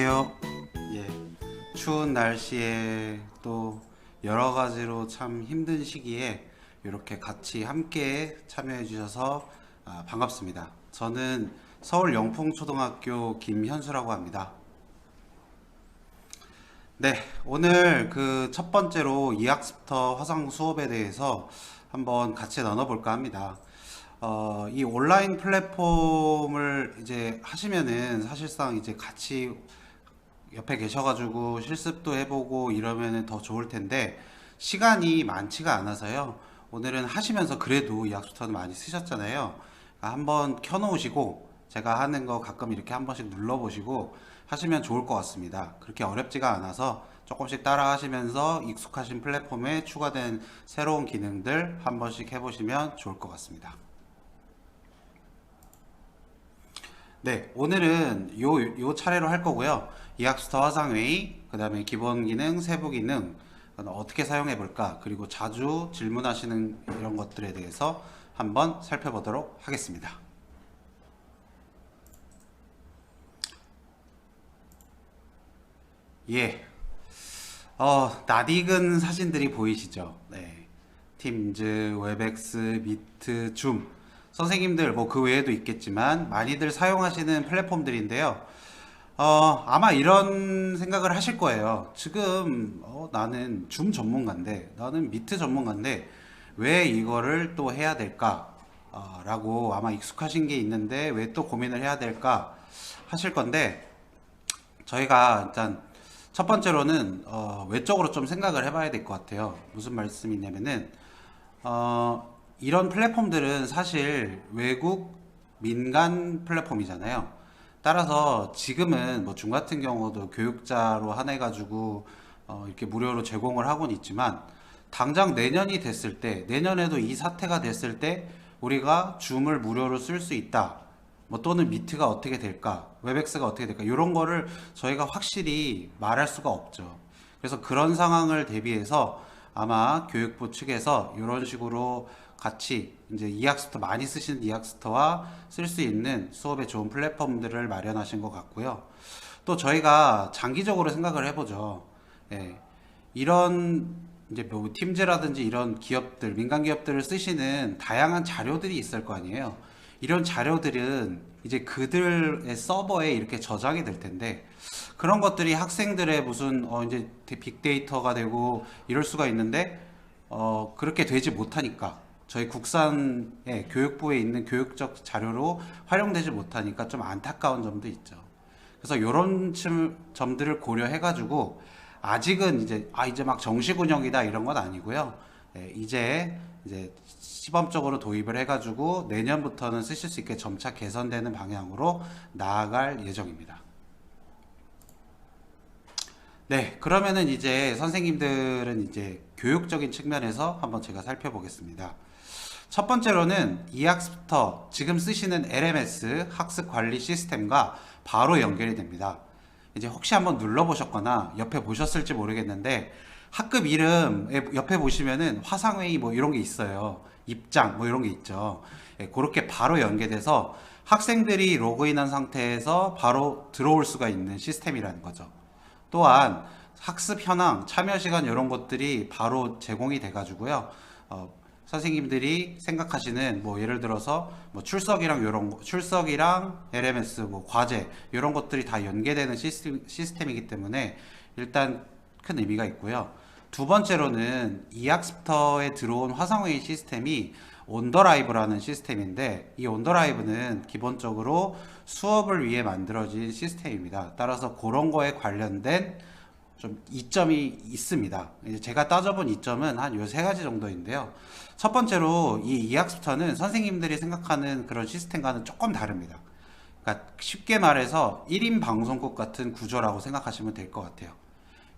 안녕하세요. 예, 추운 날씨에 또 여러 가지로 참 힘든 시기에 이렇게 같이 함께 참여해 주셔서 반갑습니다. 저는 서울 영풍초등학교 김현수라고 합니다. 네, 오늘 그 첫 번째로 이학습터 화상 수업에 대해서 한번 같이 나눠볼까 합니다. 이 온라인 플랫폼을 이제 하시면은 사실상 이제 같이 옆에 계셔가지고 실습도 해보고 이러면은 더 좋을 텐데 시간이 많지가 않아서요. 오늘은 하시면서 그래도 이학습터는 많이 쓰셨잖아요. 그러니까 한번 켜놓으시고 제가 하는 거 가끔 이렇게 한 번씩 눌러보시고 하시면 좋을 것 같습니다. 그렇게 어렵지가 않아서 조금씩 따라 하시면서 익숙하신 플랫폼에 추가된 새로운 기능들 한 번씩 해보시면 좋을 것 같습니다. 네, 오늘은 요 차례로 할 거고요. 이학스터 화상회의, 그 다음에 기본 기능, 세부 기능, 어떻게 사용해 볼까, 그리고 자주 질문하시는 이런 것들에 대해서 한번 살펴보도록 하겠습니다. 예, 낯익은 사진들이 보이시죠? 네. 팀즈, 웹엑스, 미트, 줌. 선생님들, 뭐 그 외에도 있겠지만 많이들 사용하시는 플랫폼들인데요. 아마 이런 생각을 하실 거예요. 지금, 나는 줌 전문가인데, 나는 미트 전문가인데, 왜 이거를 또 해야 될까? 라고 아마 익숙하신 게 있는데, 왜 또 고민을 해야 될까? 하실 건데, 저희가 일단 첫 번째로는 외적으로 좀 생각을 해봐야 될 것 같아요. 무슨 말씀이냐면은 이런 플랫폼들은 사실 외국 민간 플랫폼이잖아요. 따라서 지금은 뭐 중 같은 경우도 교육자로 한해 가지고 이렇게 무료로 제공을 하고는 있지만 당장 내년이 됐을 때, 내년에도 이 사태가 됐을 때 우리가 줌을 무료로 쓸 수 있다. 뭐 또는 미트가 어떻게 될까, 웹엑스가 어떻게 될까, 이런 거를 저희가 확실히 말할 수가 없죠. 그래서 그런 상황을 대비해서 아마 교육부 측에서 이런 식으로 같이 이제 이학스터 많이 쓰시는 이학스터와 쓸 수 있는 수업에 좋은 플랫폼들을 마련하신 것 같고요. 또 저희가 장기적으로 생각을 해보죠. 예, 이런 이제 뭐 팀즈라든지 이런 기업들, 민간 기업들을 쓰시는 다양한 자료들이 있을 거 아니에요. 이런 자료들은 이제 그들의 서버에 이렇게 저장이 될 텐데 그런 것들이 학생들의 무슨 이제 빅데이터가 되고 이럴 수가 있는데 그렇게 되지 못하니까 저희 국산의 교육부에 있는 교육적 자료로 활용되지 못하니까 좀 안타까운 점도 있죠. 그래서 이런 점들을 고려해 가지고 아직은 이제 막 정식 운영이다 이런 건 아니고요. 예, 이제 시범적으로 도입을 해가지고 내년부터는 쓰실 수 있게 점차 개선되는 방향으로 나아갈 예정입니다. 네, 그러면은 이제 선생님들은 이제 교육적인 측면에서 한번 제가 살펴보겠습니다. 첫 번째로는 이학습터 지금 쓰시는 LMS 학습 관리 시스템과 바로 연결이 됩니다. 이제 혹시 한번 눌러보셨거나 옆에 보셨을지 모르겠는데 학급 이름 옆에 보시면은 화상회의 뭐 이런 게 있어요. 입장 뭐 이런 게 있죠. 예, 그렇게 바로 연계돼서 학생들이 로그인한 상태에서 바로 들어올 수가 있는 시스템이라는 거죠. 또한 학습 현황, 참여 시간 이런 것들이 바로 제공이 돼 가지고요. 선생님들이 생각하시는 뭐 예를 들어서 뭐 출석이랑 이런 거, 출석이랑 LMS 뭐 과제 이런 것들이 다 연계되는 시스템이기 때문에 일단 큰 의미가 있고요. 두 번째로는 이학습터에 들어온 화상회의 시스템이 온더라이브라는 시스템인데 이 온더라이브는 기본적으로 수업을 위해 만들어진 시스템입니다. 따라서 그런 거에 관련된 좀 이점이 있습니다. 이제 제가 따져본 이점은 한 요 세 가지 정도인데요. 첫 번째로 이 이학습터는 선생님들이 생각하는 그런 시스템과는 조금 다릅니다. 그러니까 쉽게 말해서 1인 방송국 같은 구조라고 생각하시면 될 것 같아요.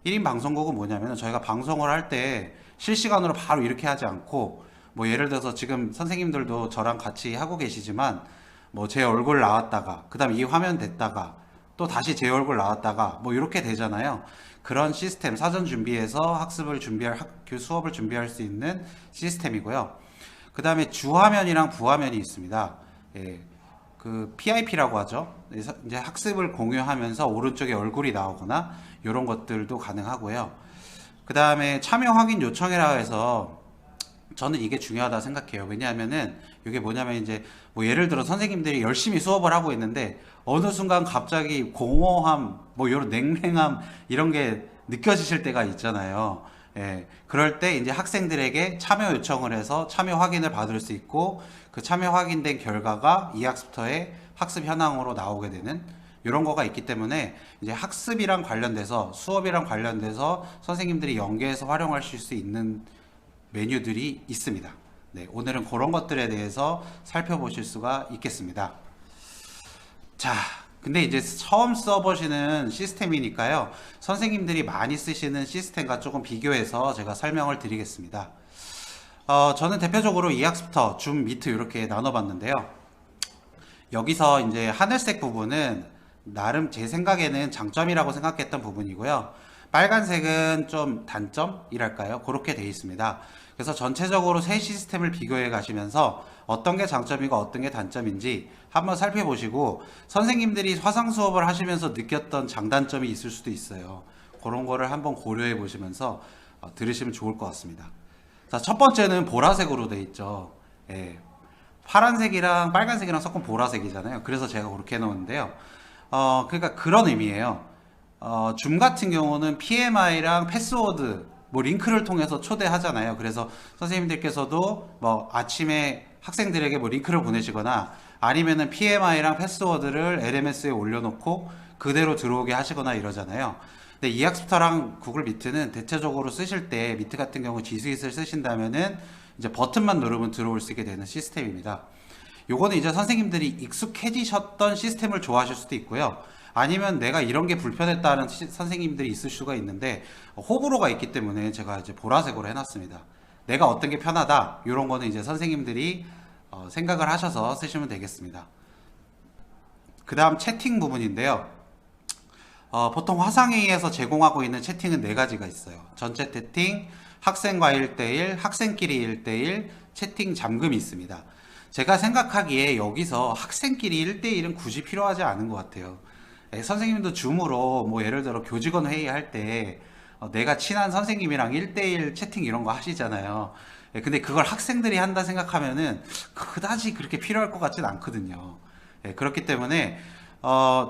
1인 방송국은 뭐냐면 저희가 방송을 할 때 실시간으로 바로 이렇게 하지 않고 뭐 예를 들어서 지금 선생님들도 저랑 같이 하고 계시지만 뭐 제 얼굴 나왔다가 그 다음 이 화면 됐다가 또 다시 제 얼굴 나왔다가 뭐 이렇게 되잖아요. 그런 시스템 사전 준비해서 학습을 준비할 학교 수업을 준비할 수 있는 시스템이고요. 그 다음에 주화면이랑 부화면이 있습니다. 예, 그 PIP라고 하죠. 그래서 이제 학습을 공유하면서 오른쪽에 얼굴이 나오거나 이런 것들도 가능하고요. 그 다음에 참여 확인 요청이라 해서 저는 이게 중요하다 생각해요. 왜냐하면은 이게 뭐냐면 이제 뭐 예를 들어 선생님들이 열심히 수업을 하고 있는데 어느 순간 갑자기 공허함, 뭐 이런 냉랭함 이런 게 느껴지실 때가 있잖아요. 예, 그럴 때 이제 학생들에게 참여 요청을 해서 참여 확인을 받을 수 있고 그 참여 확인된 결과가 이학습터의 학습 현황으로 나오게 되는 이런 거가 있기 때문에 이제 학습이랑 관련돼서 수업이랑 관련돼서 선생님들이 연계해서 활용하실 수 있는 메뉴들이 있습니다. 네, 오늘은 그런 것들에 대해서 살펴보실 수가 있겠습니다. 자, 근데 이제 처음 써보시는 시스템이니까요. 선생님들이 많이 쓰시는 시스템과 조금 비교해서 제가 설명을 드리겠습니다. 저는 대표적으로 이학습터, 줌, 미트 이렇게 나눠봤는데요. 여기서 이제 하늘색 부분은 나름 제 생각에는 장점이라고 생각했던 부분이고요. 빨간색은 좀 단점이랄까요? 그렇게 되어 있습니다. 그래서 전체적으로 세 시스템을 비교해 가시면서 어떤 게 장점이고 어떤 게 단점인지 한번 살펴보시고 선생님들이 화상 수업을 하시면서 느꼈던 장단점이 있을 수도 있어요. 그런 거를 한번 고려해 보시면서 들으시면 좋을 것 같습니다. 자, 첫 번째는 보라색으로 되어 있죠. 예, 파란색이랑 빨간색이랑 섞은 보라색이잖아요. 그래서 제가 그렇게 해놓은데요. 그러니까 그런 의미예요. 줌 같은 경우는 PMI랑 패스워드 뭐 링크를 통해서 초대하잖아요. 그래서 선생님들께서도 뭐 아침에 학생들에게 뭐 링크를 보내시거나 아니면은 PMI랑 패스워드를 LMS에 올려놓고 그대로 들어오게 하시거나 이러잖아요. 근데 이학습터랑 구글 미트는 대체적으로 쓰실 때 미트 같은 경우 G스윗을 쓰신다면은 이제 버튼만 누르면 들어올 수 있게 되는 시스템입니다. 요거는 이제 선생님들이 익숙해지셨던 시스템을 좋아하실 수도 있고요. 아니면 내가 이런 게 불편했다는 선생님들이 있을 수가 있는데 호불호가 있기 때문에 제가 이제 보라색으로 해놨습니다. 내가 어떤 게 편하다 이런 거는 이제 선생님들이 생각을 하셔서 쓰시면 되겠습니다. 그 다음 채팅 부분인데요. 보통 화상회의에서 제공하고 있는 채팅은 네 가지가 있어요. 전체 채팅, 학생과 1대1, 학생끼리 1대1, 채팅 잠금이 있습니다. 제가 생각하기에 여기서 학생끼리 1대1은 굳이 필요하지 않은 것 같아요. 선생님도 줌으로 뭐 예를 들어 교직원 회의할 때 내가 친한 선생님이랑 1대1 채팅 이런 거 하시잖아요. 근데 그걸 학생들이 한다 생각하면은 그다지 그렇게 필요할 것 같진 않거든요. 그렇기 때문에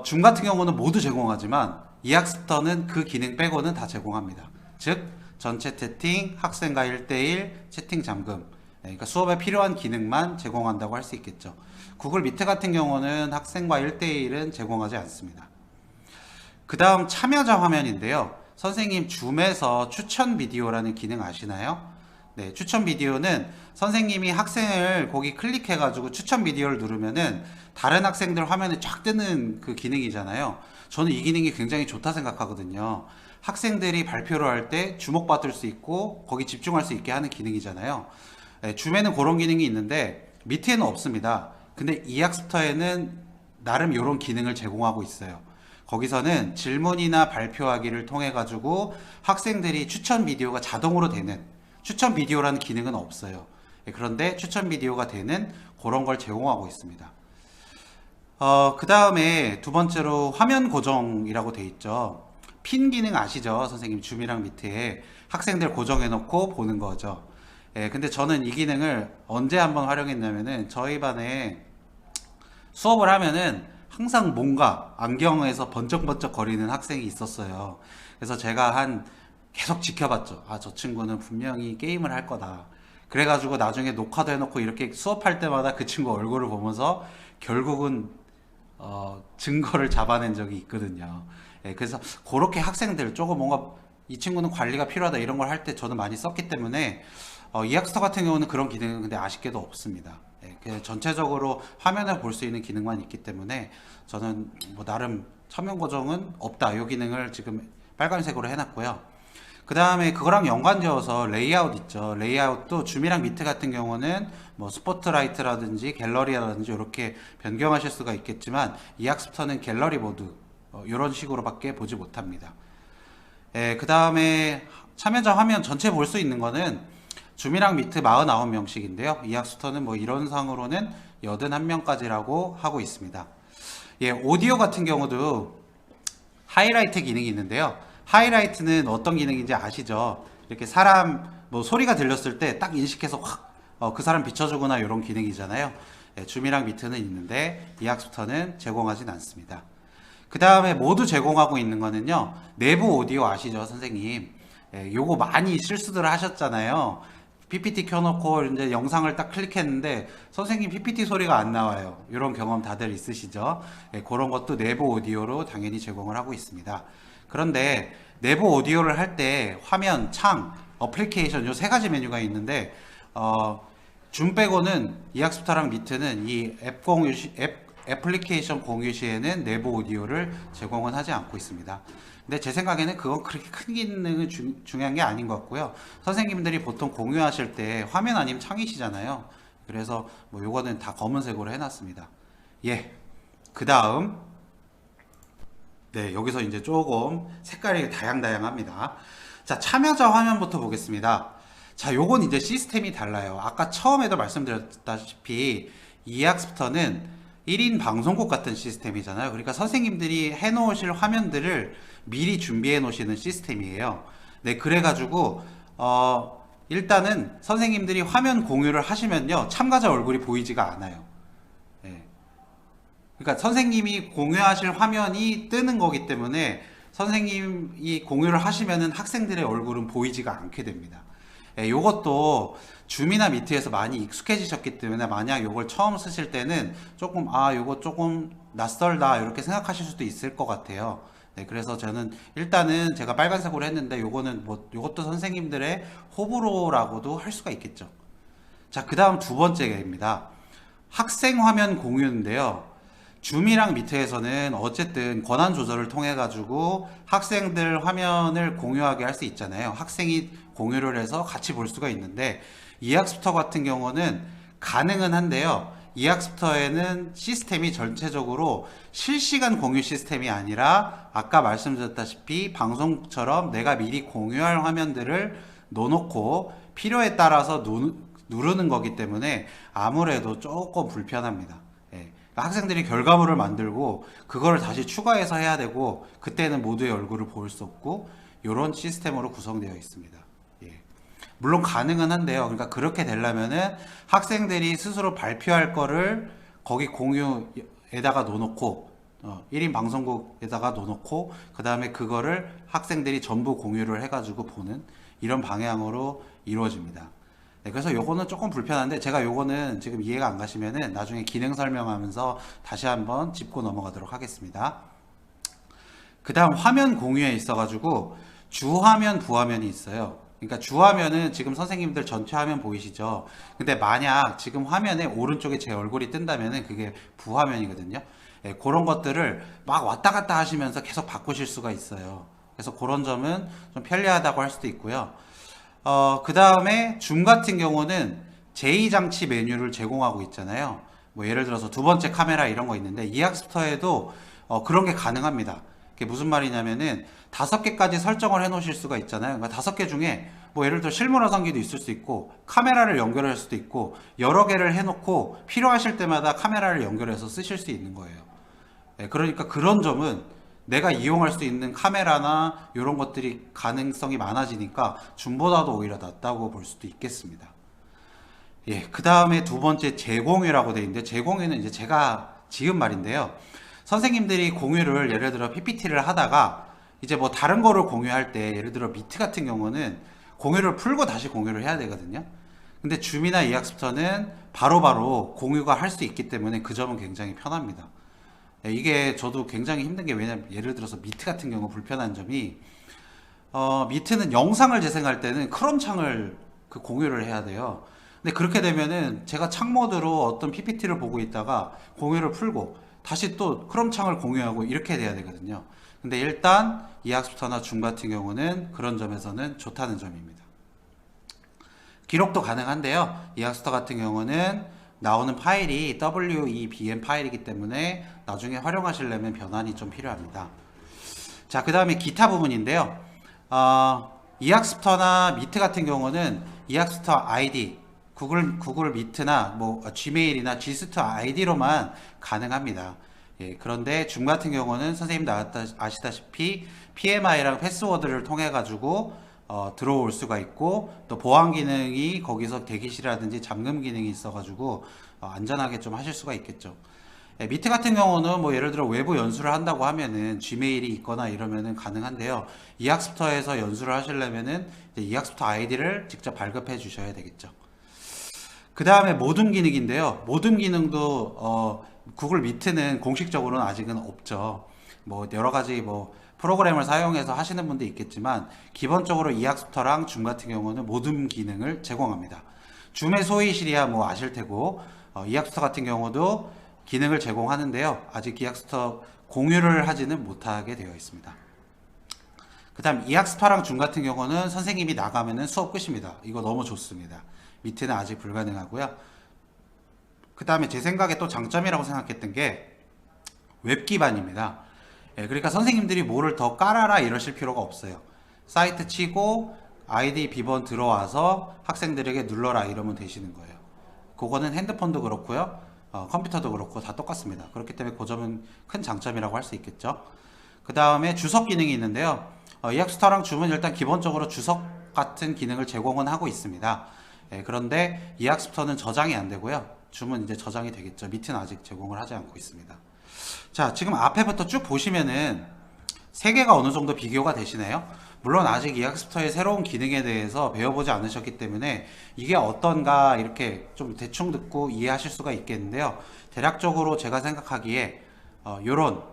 줌 같은 경우는 모두 제공하지만 이학습터는 그 기능 빼고는 다 제공합니다. 즉 전체 채팅, 학생과 1대1, 채팅 잠금. 그러니까 수업에 필요한 기능만 제공한다고 할 수 있겠죠. 구글 미트 같은 경우는 학생과 1대1은 제공하지 않습니다. 그 다음 참여자 화면인데요. 선생님 줌에서 추천 비디오라는 기능 아시나요? 네, 추천 비디오는 선생님이 학생을 거기 클릭해 가지고 추천 비디오를 누르면은 다른 학생들 화면에 쫙 뜨는 그 기능이잖아요. 저는 이 기능이 굉장히 좋다 생각하거든요. 학생들이 발표를 할 때 주목받을 수 있고 거기 집중할 수 있게 하는 기능이잖아요. 네, 줌에는 그런 기능이 있는데 밑에는 없습니다. 근데 이학습터에는 나름 이런 기능을 제공하고 있어요. 거기서는 질문이나 발표하기를 통해 가지고 학생들이 추천 비디오가 자동으로 되는 추천 비디오라는 기능은 없어요. 그런데 추천 비디오가 되는 그런 걸 제공하고 있습니다. 그 다음에 두 번째로 화면 고정이라고 돼 있죠. 핀 기능 아시죠? 선생님 줌이랑 밑에 학생들 고정해 놓고 보는 거죠. 근데 저는 이 기능을 언제 한번 활용했냐면은 저희 반에 수업을 하면은 항상 뭔가 안경에서 번쩍번쩍 거리는 학생이 있었어요. 그래서 제가 계속 지켜봤죠. 아, 저 친구는 분명히 게임을 할 거다. 그래가지고 나중에 녹화도 해놓고 이렇게 수업할 때마다 그 친구 얼굴을 보면서 결국은 증거를 잡아낸 적이 있거든요. 그래서 그렇게 학생들 조금 뭔가 이 친구는 관리가 필요하다 이런 걸 할 때 저는 많이 썼기 때문에 이학스터 같은 경우는 그런 기능은 근데 아쉽게도 없습니다. 그냥 전체적으로 화면을 볼 수 있는 기능만 있기 때문에 저는 뭐 나름 화면 고정은 없다. 이 기능을 지금 빨간색으로 해놨고요. 그 다음에 그거랑 연관되어서 레이아웃 있죠. 레이아웃도 줌이랑 미트 같은 경우는 뭐 스포트라이트라든지 갤러리라든지 이렇게 변경하실 수가 있겠지만 이학습터는 갤러리 모드 이런 식으로밖에 보지 못합니다. 그 다음에 참여자 화면 전체 볼 수 있는 거는 줌이랑 미트 49명씩인데요. 이학습터는 뭐 이런 상으로는 81명까지라고 하고 있습니다. 예, 오디오 같은 경우도 하이라이트 기능이 있는데요. 하이라이트는 어떤 기능인지 아시죠? 이렇게 사람 뭐 소리가 들렸을 때 딱 인식해서 확 그 사람 비춰주거나 이런 기능이잖아요. 예, 줌이랑 미트는 있는데 이학스프터는 제공하진 않습니다. 그 다음에 모두 제공하고 있는 거는요, 내부 오디오 아시죠, 선생님? 예, 요거 많이 실수들 하셨잖아요. PPT 켜놓고 이제 영상을 딱 클릭했는데 선생님 PPT 소리가 안 나와요. 이런 경험 다들 있으시죠? 예, 그런 것도 내부 오디오로 당연히 제공을 하고 있습니다. 그런데 내부 오디오를 할 때 화면, 창, 어플리케이션 요 세 가지 메뉴가 있는데 줌 빼고는 이학스프터랑 미트는 이 애플리케이션 공유 시에는 내부 오디오를 제공은 하지 않고 있습니다. 근데 제 생각에는 그건 그렇게 큰 기능은 중요한 게 아닌 것 같고요. 선생님들이 보통 공유하실 때 화면 아니면 창이시잖아요. 그래서 뭐 요거는 다 검은색으로 해놨습니다. 예. 그 다음 네, 여기서 이제 조금 색깔이 다양합니다. 자, 참여자 화면부터 보겠습니다. 자, 요건 이제 시스템이 달라요. 아까 처음에도 말씀드렸다시피 이학스프터는 1인 방송국 같은 시스템이잖아요. 그러니까 선생님들이 해놓으실 화면들을 미리 준비해 놓으시는 시스템이에요. 네, 그래가지고 일단은 선생님들이 화면 공유를 하시면요, 참가자 얼굴이 보이지가 않아요. 네. 그러니까 선생님이 공유하실 화면이 뜨는 거기 때문에 선생님이 공유를 하시면은 학생들의 얼굴은 보이지가 않게 됩니다. 예, 요것도 줌이나 미트에서 많이 익숙해지셨기 때문에 만약 요걸 처음 쓰실 때는 조금 요거 조금 낯설다 이렇게 생각하실 수도 있을 것 같아요. 네, 그래서 저는 일단은 제가 빨간색으로 했는데 요거는 뭐 요것도 선생님들의 호불호라고도 할 수가 있겠죠. 자, 그 다음 두 번째입니다. 학생 화면 공유인데요. 줌이랑 미트에서는 어쨌든 권한 조절을 통해 가지고 학생들 화면을 공유하게 할 수 있잖아요. 학생이 공유를 해서 같이 볼 수가 있는데 이학스프터 같은 경우는 가능은 한데요. 이학스프터에는 시스템이 전체적으로 실시간 공유 시스템이 아니라 아까 말씀드렸다시피 방송처럼 내가 미리 공유할 화면들을 넣어놓고 필요에 따라서 누르는 거기 때문에 아무래도 조금 불편합니다. 예. 학생들이 결과물을 만들고 그거를 다시 추가해서 해야 되고 그때는 모두의 얼굴을 볼 수 없고 이런 시스템으로 구성되어 있습니다. 예. 물론 가능은 한데요. 그러니까 그렇게 되려면은 학생들이 스스로 발표할 거를 거기 공유에다가 넣어놓고 1인 방송국에다가 넣어놓고 그 다음에 그거를 학생들이 전부 공유를 해가지고 보는 이런 방향으로 이루어집니다. 네, 그래서 요거는 조금 불편한데 제가 요거는 지금 이해가 안 가시면은 나중에 기능 설명하면서 다시 한번 짚고 넘어가도록 하겠습니다. 그 다음 화면 공유에 있어가지고 주화면, 부화면이 있어요. 그러니까 주화면은 지금 선생님들 전체 화면 보이시죠? 근데 만약 지금 화면에 오른쪽에 제 얼굴이 뜬다면은 그게 부화면이거든요. 예, 그런 것들을 막 왔다 갔다 하시면서 계속 바꾸실 수가 있어요. 그래서 그런 점은 좀 편리하다고 할 수도 있고요. 그 다음에 줌 같은 경우는 제2장치 메뉴를 제공하고 있잖아요. 뭐 예를 들어서 두 번째 카메라 이런 거 있는데 이학스프터에도 그런 게 가능합니다. 그게 무슨 말이냐면은 5개까지 설정을 해 놓으실 수가 있잖아요. 그러니까 5개 중에 뭐 예를 들어 실물 화상기도 있을 수 있고 카메라를 연결할 수도 있고 여러 개를 해 놓고 필요하실 때마다 카메라를 연결해서 쓰실 수 있는 거예요. 네, 그러니까 그런 점은 내가 이용할 수 있는 카메라나 이런 것들이 가능성이 많아지니까 줌보다도 오히려 낫다고 볼 수도 있겠습니다. 예, 그 다음에 두 번째 재공유라고 되어 있는데 재공유는 이제 제가 지은 말인데요. 선생님들이 공유를 예를 들어 PPT를 하다가 이제 뭐 다른 거를 공유할 때 예를 들어 미트 같은 경우는 공유를 풀고 다시 공유를 해야 되거든요. 근데 줌이나 이학스프터는 바로바로 공유가 할 수 있기 때문에 그 점은 굉장히 편합니다. 이게 저도 굉장히 힘든 게 왜냐면 예를 들어서 미트 같은 경우 불편한 점이 미트는 영상을 재생할 때는 크롬 창을 그 공유를 해야 돼요. 근데 그렇게 되면은 제가 창 모드로 어떤 PPT를 보고 있다가 공유를 풀고 다시 또 크롬 창을 공유하고 이렇게 돼야 되거든요. 근데 일단 이학스프터나 줌 같은 경우는 그런 점에서는 좋다는 점입니다. 기록도 가능한데요. 이학스프터 같은 경우는 나오는 파일이 WEBM 파일이기 때문에 나중에 활용하시려면 변환이 좀 필요합니다. 자, 그 다음에 기타 부분인데요. 이학스프터나 미트 같은 경우는 이학스프터 아이디 구글 미트나 뭐 지메일이나 G수트 아이디로만 가능합니다. 예, 그런데 줌 같은 경우는 선생님도 아시다시피 PMI랑 패스워드를 통해 가지고 들어올 수가 있고, 또 보안 기능이 거기서 대기실이라든지 잠금 기능이 있어 가지고 안전하게 좀 하실 수가 있겠죠. 예, 미트 같은 경우는 뭐 예를 들어 외부 연수를 한다고 하면은 지메일이 있거나 이러면은 가능한데요. 이학스프터에서 연수를 하시려면은 이제 이학스프터 아이디를 직접 발급해 주셔야 되겠죠. 그 다음에 모둠 기능인데요. 모둠 기능도 구글 미트는 공식적으로는 아직은 없죠. 뭐 여러 가지 뭐 프로그램을 사용해서 하시는 분도 있겠지만, 기본적으로 이학스프터랑 줌 같은 경우는 모둠 기능을 제공합니다. 줌의 소위실이야 뭐 아실 테고, 이학스프터 같은 경우도 기능을 제공하는데요. 아직 이학스프터 공유를 하지는 못하게 되어 있습니다. 그 다음 이학스파랑 줌 같은 경우는 선생님이 나가면은 수업 끝입니다. 이거 너무 좋습니다. 미트는 아직 불가능하고요. 그 다음에 제 생각에 또 장점이라고 생각했던 게 웹 기반입니다. 예, 그러니까 선생님들이 뭐를 더 깔아라 이러실 필요가 없어요. 사이트 치고 아이디 비번 들어와서 학생들에게 눌러라 이러면 되시는 거예요. 그거는 핸드폰도 그렇고요. 컴퓨터도 그렇고 다 똑같습니다. 그렇기 때문에 그 점은 큰 장점이라고 할 수 있겠죠. 그 다음에 주석 기능이 있는데요. 이학스타랑 줌은 일단 기본적으로 주석 같은 기능을 제공은 하고 있습니다. 예, 그런데 이학스프터는 저장이 안 되고요. 줌은 이제 저장이 되겠죠. 미트는 아직 제공을 하지 않고 있습니다. 자, 지금 앞에부터 쭉 보시면은 세 개가 어느 정도 비교가 되시네요. 물론 아직 이학스프터의 새로운 기능에 대해서 배워보지 않으셨기 때문에 이게 어떤가 이렇게 좀 대충 듣고 이해하실 수가 있겠는데요. 대략적으로 제가 생각하기에 요런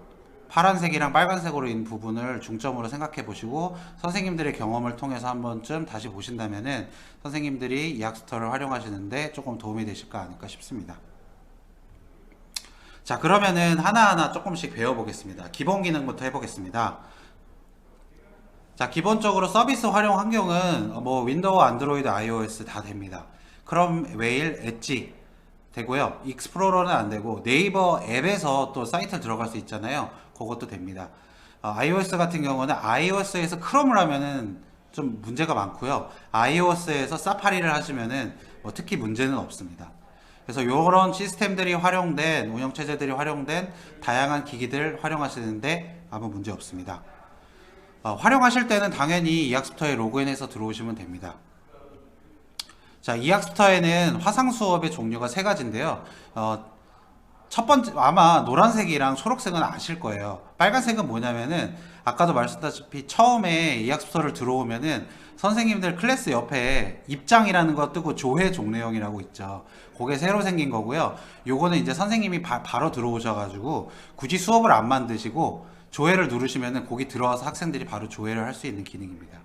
파란색이랑 빨간색으로 있는 부분을 중점으로 생각해 보시고 선생님들의 경험을 통해서 한 번쯤 다시 보신다면은 선생님들이 이학스터를 활용하시는데 조금 도움이 되실까 아닐까 싶습니다. 자, 그러면은 하나하나 조금씩 배워보겠습니다. 기본 기능부터 해보겠습니다. 자, 기본적으로 서비스 활용 환경은 뭐 윈도우, 안드로이드, iOS 다 됩니다. 크롬, 웨일, 엣지 되고요. 익스플로러는 안 되고 네이버 앱에서 또 사이트를 들어갈 수 있잖아요. 그것도 됩니다. iOS 같은 경우는 iOS에서 크롬을 하면은 좀 문제가 많고요. iOS에서 사파리를 하시면은 뭐 특히 문제는 없습니다. 그래서 이런 시스템들이 활용된 운영체제들이 활용된 다양한 기기들 활용하시는데 아무 문제 없습니다. 활용하실 때는 당연히 이학스프터에 로그인해서 들어오시면 됩니다. 자, 이학스프터에는 화상 수업의 종류가 세 가지인데요. 첫 번째, 아마 노란색이랑 초록색은 아실 거예요. 빨간색은 뭐냐면은 아까도 말씀드렸다시피 처음에 이학스프터를 들어오면은 선생님들 클래스 옆에 입장이라는 거 뜨고 조회 종례형이라고 있죠. 그게 새로 생긴 거고요. 요거는 이제 선생님이 바로 들어오셔가지고 굳이 수업을 안 만드시고 조회를 누르시면은 거기 들어와서 학생들이 바로 조회를 할 수 있는 기능입니다.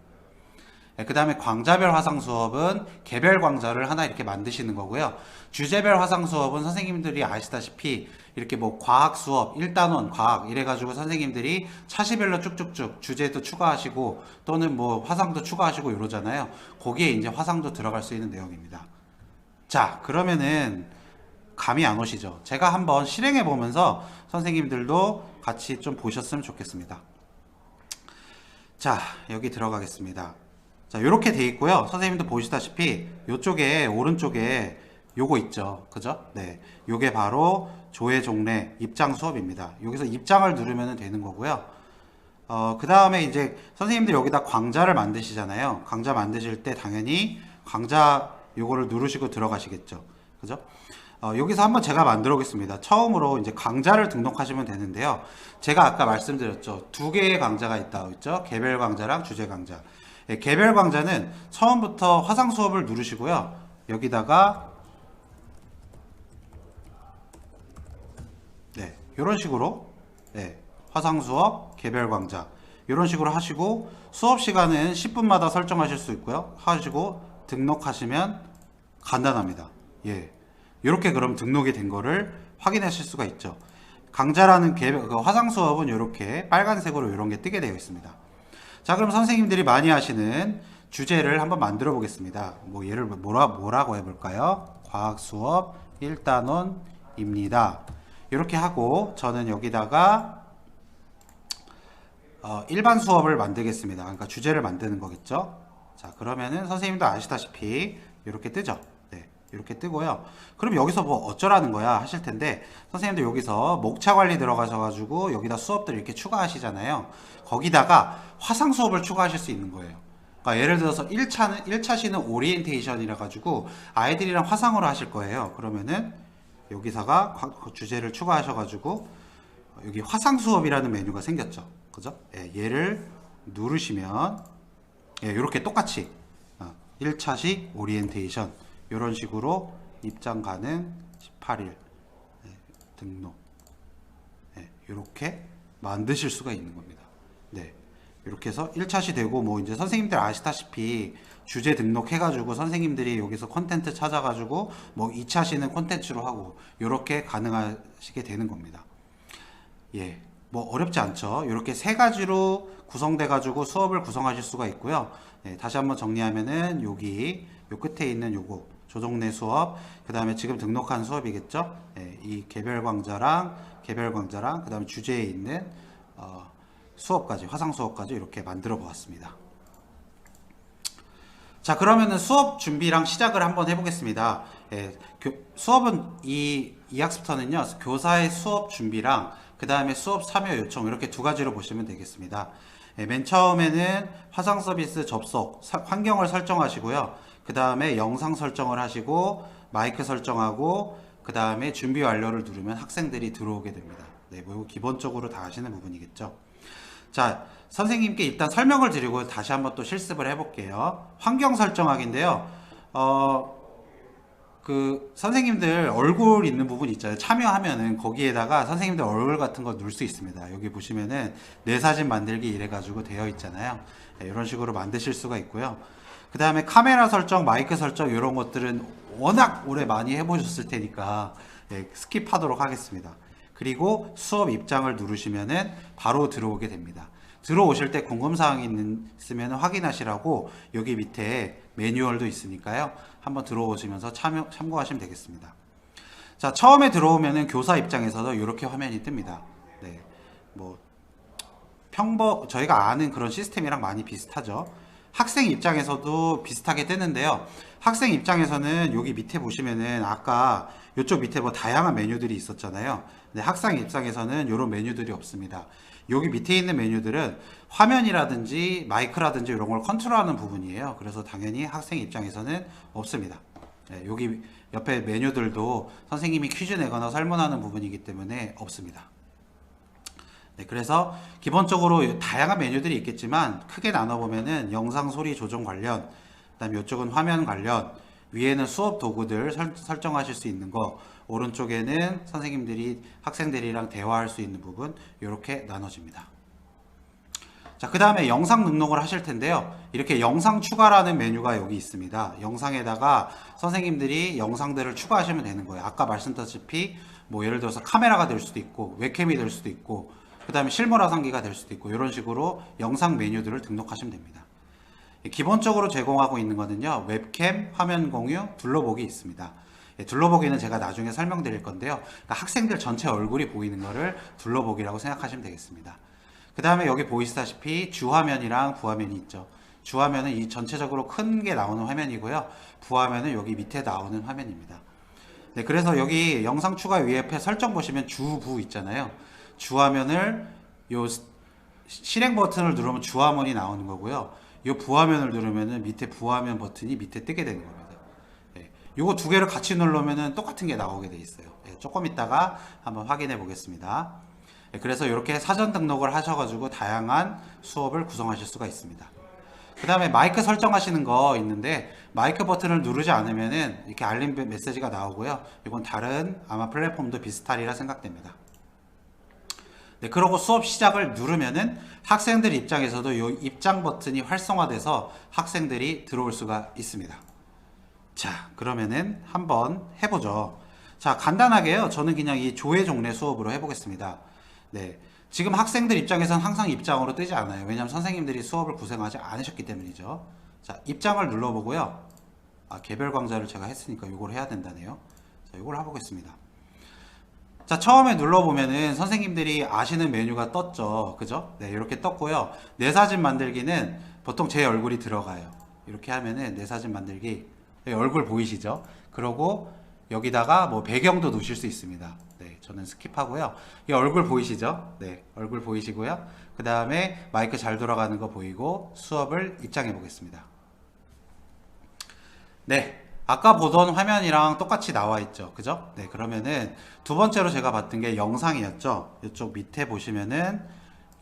그 다음에 광자별 화상 수업은 개별 광자를 하나 이렇게 만드시는 거고요. 주제별 화상 수업은 선생님들이 아시다시피 이렇게 뭐 과학 수업, 1단원 과학 이래가지고 선생님들이 차시별로 쭉쭉쭉 주제도 추가하시고 또는 뭐 화상도 추가하시고 이러잖아요. 거기에 이제 화상도 들어갈 수 있는 내용입니다. 자, 그러면은 감이 안 오시죠? 제가 한번 실행해 보면서 선생님들도 같이 좀 보셨으면 좋겠습니다. 자, 여기 들어가겠습니다. 자, 이렇게 돼 있고요. 선생님도 보시다시피 이쪽에 오른쪽에 요거 있죠. 그죠? 네. 요게 바로 조회 종례 입장 수업입니다. 여기서 입장을 누르면 되는 거고요. 그 다음에 이제 선생님들 여기다 광자를 만드시잖아요. 광자 만드실 때 당연히 광자 요거를 누르시고 들어가시겠죠. 그죠? 여기서 한번 제가 만들어 보겠습니다. 처음으로 이제 강좌를 등록하시면 되는데요. 제가 아까 말씀드렸죠. 두 개의 강좌가 있다고 했죠. 개별 강좌랑 주제 강좌. 예, 개별 강좌는 처음부터 화상 수업을 누르시고요. 여기다가 네, 이런 식으로 네, 화상 수업, 개별 강좌 이런 식으로 하시고 수업 시간은 10분마다 설정하실 수 있고요. 하시고 등록하시면 간단합니다. 예. 이렇게 그럼 등록이 된 거를 확인하실 수가 있죠. 강좌라는 화상 수업은 이렇게 빨간색으로 이런 게 뜨게 되어 있습니다. 자, 그럼 선생님들이 많이 하시는 주제를 한번 만들어 보겠습니다. 뭐 예를 뭐라고 해볼까요? 과학 수업 1단원입니다. 이렇게 하고 저는 여기다가 일반 수업을 만들겠습니다. 그러니까 주제를 만드는 거겠죠. 자, 그러면은 선생님도 아시다시피 이렇게 뜨죠. 네, 이렇게 뜨고요. 그럼 여기서 뭐 어쩌라는 거야 하실 텐데, 선생님들 여기서 목차 관리 들어가셔가지고 여기다 수업들 이렇게 추가하시잖아요. 거기다가 화상 수업을 추가하실 수 있는 거예요. 그러니까 예를 들어서 1차 시는 오리엔테이션이라 가지고 아이들이랑 화상으로 하실 거예요. 그러면은 여기다가 주제를 추가하셔가지고 여기 화상 수업이라는 메뉴가 생겼죠. 그죠? 예, 얘를 누르시면 예, 이렇게 똑같이 1차식 오리엔테이션 이런 식으로 입장 가능 18일 등록 이렇게 만드실 수가 있는 겁니다. 네, 이렇게 해서 1차시 되고 뭐 이제 선생님들 아시다시피 주제 등록해가지고 선생님들이 여기서 콘텐츠 찾아가지고 뭐 2차시는 콘텐츠로 하고 이렇게 가능하시게 되는 겁니다. 예, 뭐 어렵지 않죠. 이렇게 세 가지로 구성돼 가지고 수업을 구성하실 수가 있고요. 네, 다시 한번 정리하면은 여기 요 끝에 있는 요거 조정래 수업, 그 다음에 지금 등록한 수업이겠죠. 네, 이 개별 강좌랑 그 다음에 주제에 있는 수업까지, 화상 수업까지 이렇게 만들어 보았습니다. 자, 그러면은 수업 준비랑 시작을 한번 해보겠습니다. 예, 수업은 이 학습터는요, 교사의 수업 준비랑 그 다음에 수업 참여 요청 이렇게 두 가지로 보시면 되겠습니다. 예, 맨 처음에는 화상 서비스 접속 환경을 설정하시고요. 그 다음에 영상 설정을 하시고 마이크 설정하고 그 다음에 준비 완료를 누르면 학생들이 들어오게 됩니다. 네, 뭐 기본적으로 다 아시는 부분이겠죠. 자, 선생님께 일단 설명을 드리고 다시 한번 또 실습을 해볼게요. 환경 설정하기인데요. 그 선생님들 얼굴 있는 부분 있잖아요. 참여하면은 거기에다가 선생님들 얼굴 같은 거 넣을 수 있습니다. 여기 보시면은 내 사진 만들기 이래가지고 되어 있잖아요. 네, 이런 식으로 만드실 수가 있고요. 그 다음에 카메라 설정, 마이크 설정 이런 것들은 워낙 오래 많이 해보셨을 테니까 네, 스킵하도록 하겠습니다. 그리고 수업 입장을 누르시면은 바로 들어오게 됩니다. 들어오실 때 궁금사항이 있으면 확인하시라고 여기 밑에 매뉴얼도 있으니까요. 한번 들어오시면서 참고하시면 되겠습니다. 자, 처음에 들어오면은 교사 입장에서도 이렇게 화면이 뜹니다. 네, 뭐 저희가 아는 그런 시스템이랑 많이 비슷하죠. 학생 입장에서도 비슷하게 뜨는데요. 학생 입장에서는 여기 밑에 보시면은 아까 이쪽 밑에 뭐 다양한 메뉴들이 있었잖아요. 근데 학생 입장에서는 이런 메뉴들이 없습니다. 여기 밑에 있는 메뉴들은 화면이라든지 마이크라든지 이런 걸 컨트롤하는 부분이에요. 그래서 당연히 학생 입장에서는 없습니다. 네, 여기 옆에 메뉴들도 선생님이 퀴즈 내거나 설문하는 부분이기 때문에 없습니다. 네, 그래서 기본적으로 다양한 메뉴들이 있겠지만 크게 나눠보면은 영상 소리 조정 관련, 그 다음에 이쪽은 화면 관련, 위에는 수업 도구들 설정하실 수 있는 거, 오른쪽에는 선생님들이 학생들이랑 대화할 수 있는 부분, 이렇게 나눠집니다. 자, 그 다음에 영상 등록을 하실 텐데요. 이렇게 영상 추가라는 메뉴가 여기 있습니다. 영상에다가 선생님들이 영상들을 추가하시면 되는 거예요. 아까 말씀드렸다시피 뭐 예를 들어서 카메라가 될 수도 있고 웹캠이 될 수도 있고 그 다음에 실물화상기가 될 수도 있고 이런 식으로 영상 메뉴들을 등록하시면 됩니다. 기본적으로 제공하고 있는 거는요, 웹캠, 화면 공유, 둘러보기 있습니다. 둘러보기는 제가 나중에 설명드릴 건데요. 그러니까 학생들 전체 얼굴이 보이는 거를 둘러보기라고 생각하시면 되겠습니다. 그 다음에 여기 보이시다시피 주화면이랑 부화면이 있죠. 주화면은 이 전체적으로 큰 게 나오는 화면이고요. 부화면은 여기 밑에 나오는 화면입니다. 네, 그래서 여기 영상 추가 위에 옆에 설정 보시면 주부 있잖아요. 주화면을 요 실행 버튼을 누르면 주화면이 나오는 거고요. 이 부화면을 누르면은 밑에 부화면 버튼이 밑에 뜨게 되는 겁니다. 네, 요거 두 개를 같이 누르면은 똑같은 게 나오게 돼 있어요. 네, 조금 있다가 한번 확인해 보겠습니다. 네, 그래서 이렇게 사전 등록을 하셔가지고 다양한 수업을 구성하실 수가 있습니다. 그 다음에 마이크 설정하시는 거 있는데 마이크 버튼을 누르지 않으면은 이렇게 알림 메시지가 나오고요. 이건 다른 아마 플랫폼도 비슷하리라 생각됩니다. 네, 그러고 수업 시작을 누르면은 학생들 입장에서도 이 입장 버튼이 활성화돼서 학생들이 들어올 수가 있습니다. 자, 그러면은 한번 해보죠. 자, 간단하게요. 저는 그냥 이 조회 종례 수업으로 해보겠습니다. 네, 지금 학생들 입장에서는 항상 입장으로 뜨지 않아요. 왜냐하면 선생님들이 수업을 구성하지 않으셨기 때문이죠. 자, 입장을 눌러보고요. 개별 강좌를 제가 했으니까 이걸 해야 된다네요. 자, 이걸 해보겠습니다. 자, 처음에 눌러보면은 선생님들이 아시는 메뉴가 떴죠. 그죠? 네, 이렇게 떴고요. 내 사진 만들기는 보통 제 얼굴이 들어가요. 이렇게 하면은 내 사진 만들기 얼굴 보이시죠? 그러고 여기다가 뭐 배경도 놓으실 수 있습니다. 네, 저는 스킵하고요. 이 얼굴 보이시죠? 네, 얼굴 보이시고요. 그 다음에 마이크 잘 돌아가는 거 보이고 수업을 입장해 보겠습니다. 네, 아까 보던 화면이랑 똑같이 나와 있죠. 그죠? 네, 그러면은 두 번째로 제가 봤던 게 영상이었죠. 이쪽 밑에 보시면은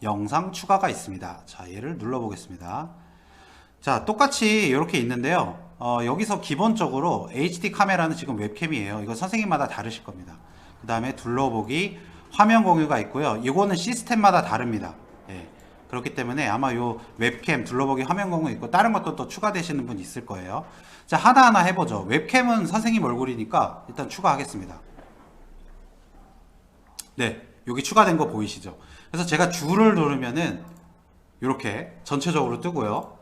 영상 추가가 있습니다. 자, 얘를 눌러 보겠습니다. 자, 똑같이 이렇게 있는데요. 여기서 기본적으로 HD 카메라는 지금 웹캠이에요. 이거 선생님마다 다르실 겁니다. 그 다음에 둘러보기, 화면 공유가 있고요. 이거는 시스템마다 다릅니다. 예. 그렇기 때문에 아마 요 웹캠, 둘러보기, 화면 공유 있고 다른 것도 또 추가되시는 분 있을 거예요. 자, 하나하나 해보죠. 웹캠은 선생님 얼굴이니까 일단 추가하겠습니다. 네, 여기 추가된 거 보이시죠? 그래서 제가 줄을 누르면은 이렇게 전체적으로 뜨고요.